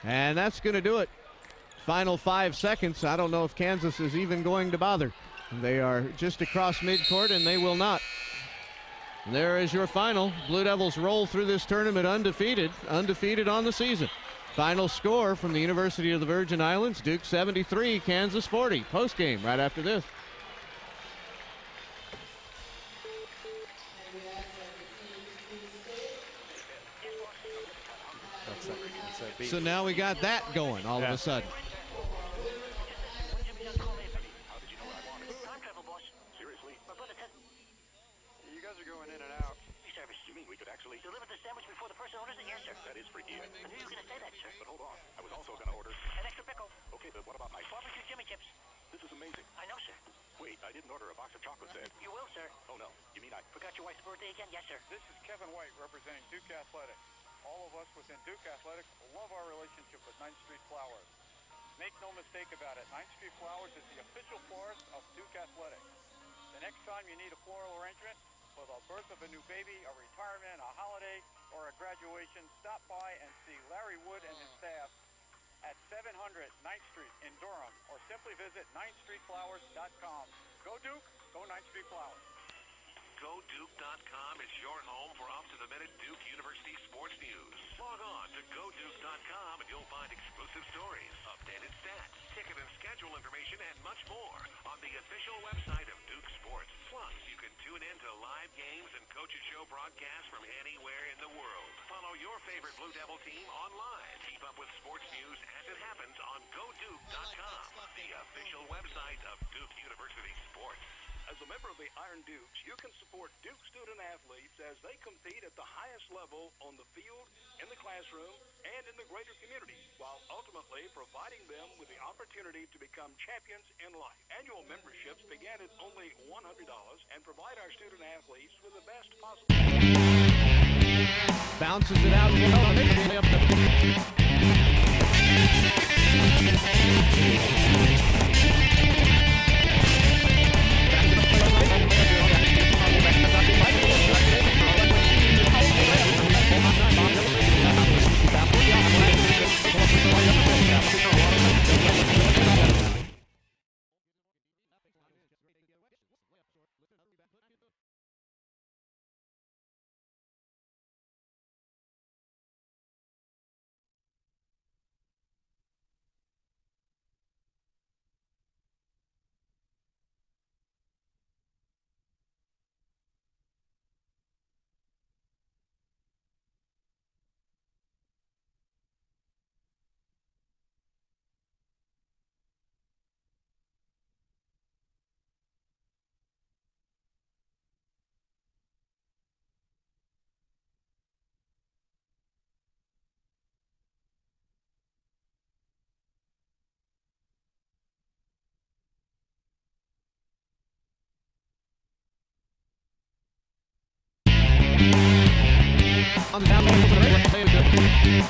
And that's going to do it. Final 5 seconds. I don't know if Kansas is even going to bother. They are just across midcourt, and they will not. There is your final. Blue Devils roll through this tournament undefeated on the season. Final score from the University of the Virgin Islands, Duke 73, Kansas 40. Postgame right after this. So now we got that going all of a sudden. You guys are going in and out. Service. You mean we could actually deliver the sandwich before the person orders it? Yes, sir. That is freaky. I knew you were going to say that, sir. But hold on. I was also going to order an extra pickle. Okay, but what about my barbecue Jimmy Chips? This is amazing. I know, sir. Wait, I didn't order a box of chocolates, Ed. You will, sir. Oh, no. You mean I forgot your wife's birthday again? Yes, sir. This is Kevin White representing Duke Athletics. All of us within Duke Athletics love our relationship with 9th Street Flowers. Make no mistake about it, 9th Street Flowers is the official florist of Duke Athletics. The next time you need a floral arrangement, for the birth of a new baby, a retirement, a holiday, or a graduation, stop by and see Larry Wood and his staff at 700 9th Street in Durham, or simply visit 9thstreetflowers.com. Go Duke, go 9th Street Flowers. GoDuke.com is your home for up-to-the-minute Duke University sports news. Log on to GoDuke.com and you'll find exclusive stories, updated stats, ticket and schedule information, and much more on the official website of Duke Sports. Plus, you can tune in to live games and Coach's Show broadcasts from anywhere in the world. Follow your favorite Blue Devil team online. Keep up with sports news as it happens on GoDuke.com, the official website of Duke University Sports. As a member of the Iron Dukes, you can support Duke student athletes as they compete at the highest level on the field, in the classroom, and in the greater community, while ultimately providing them with the opportunity to become champions in life. Annual memberships begin at only $100 and provide our student athletes with the best possible... Bounces it out. On the down low,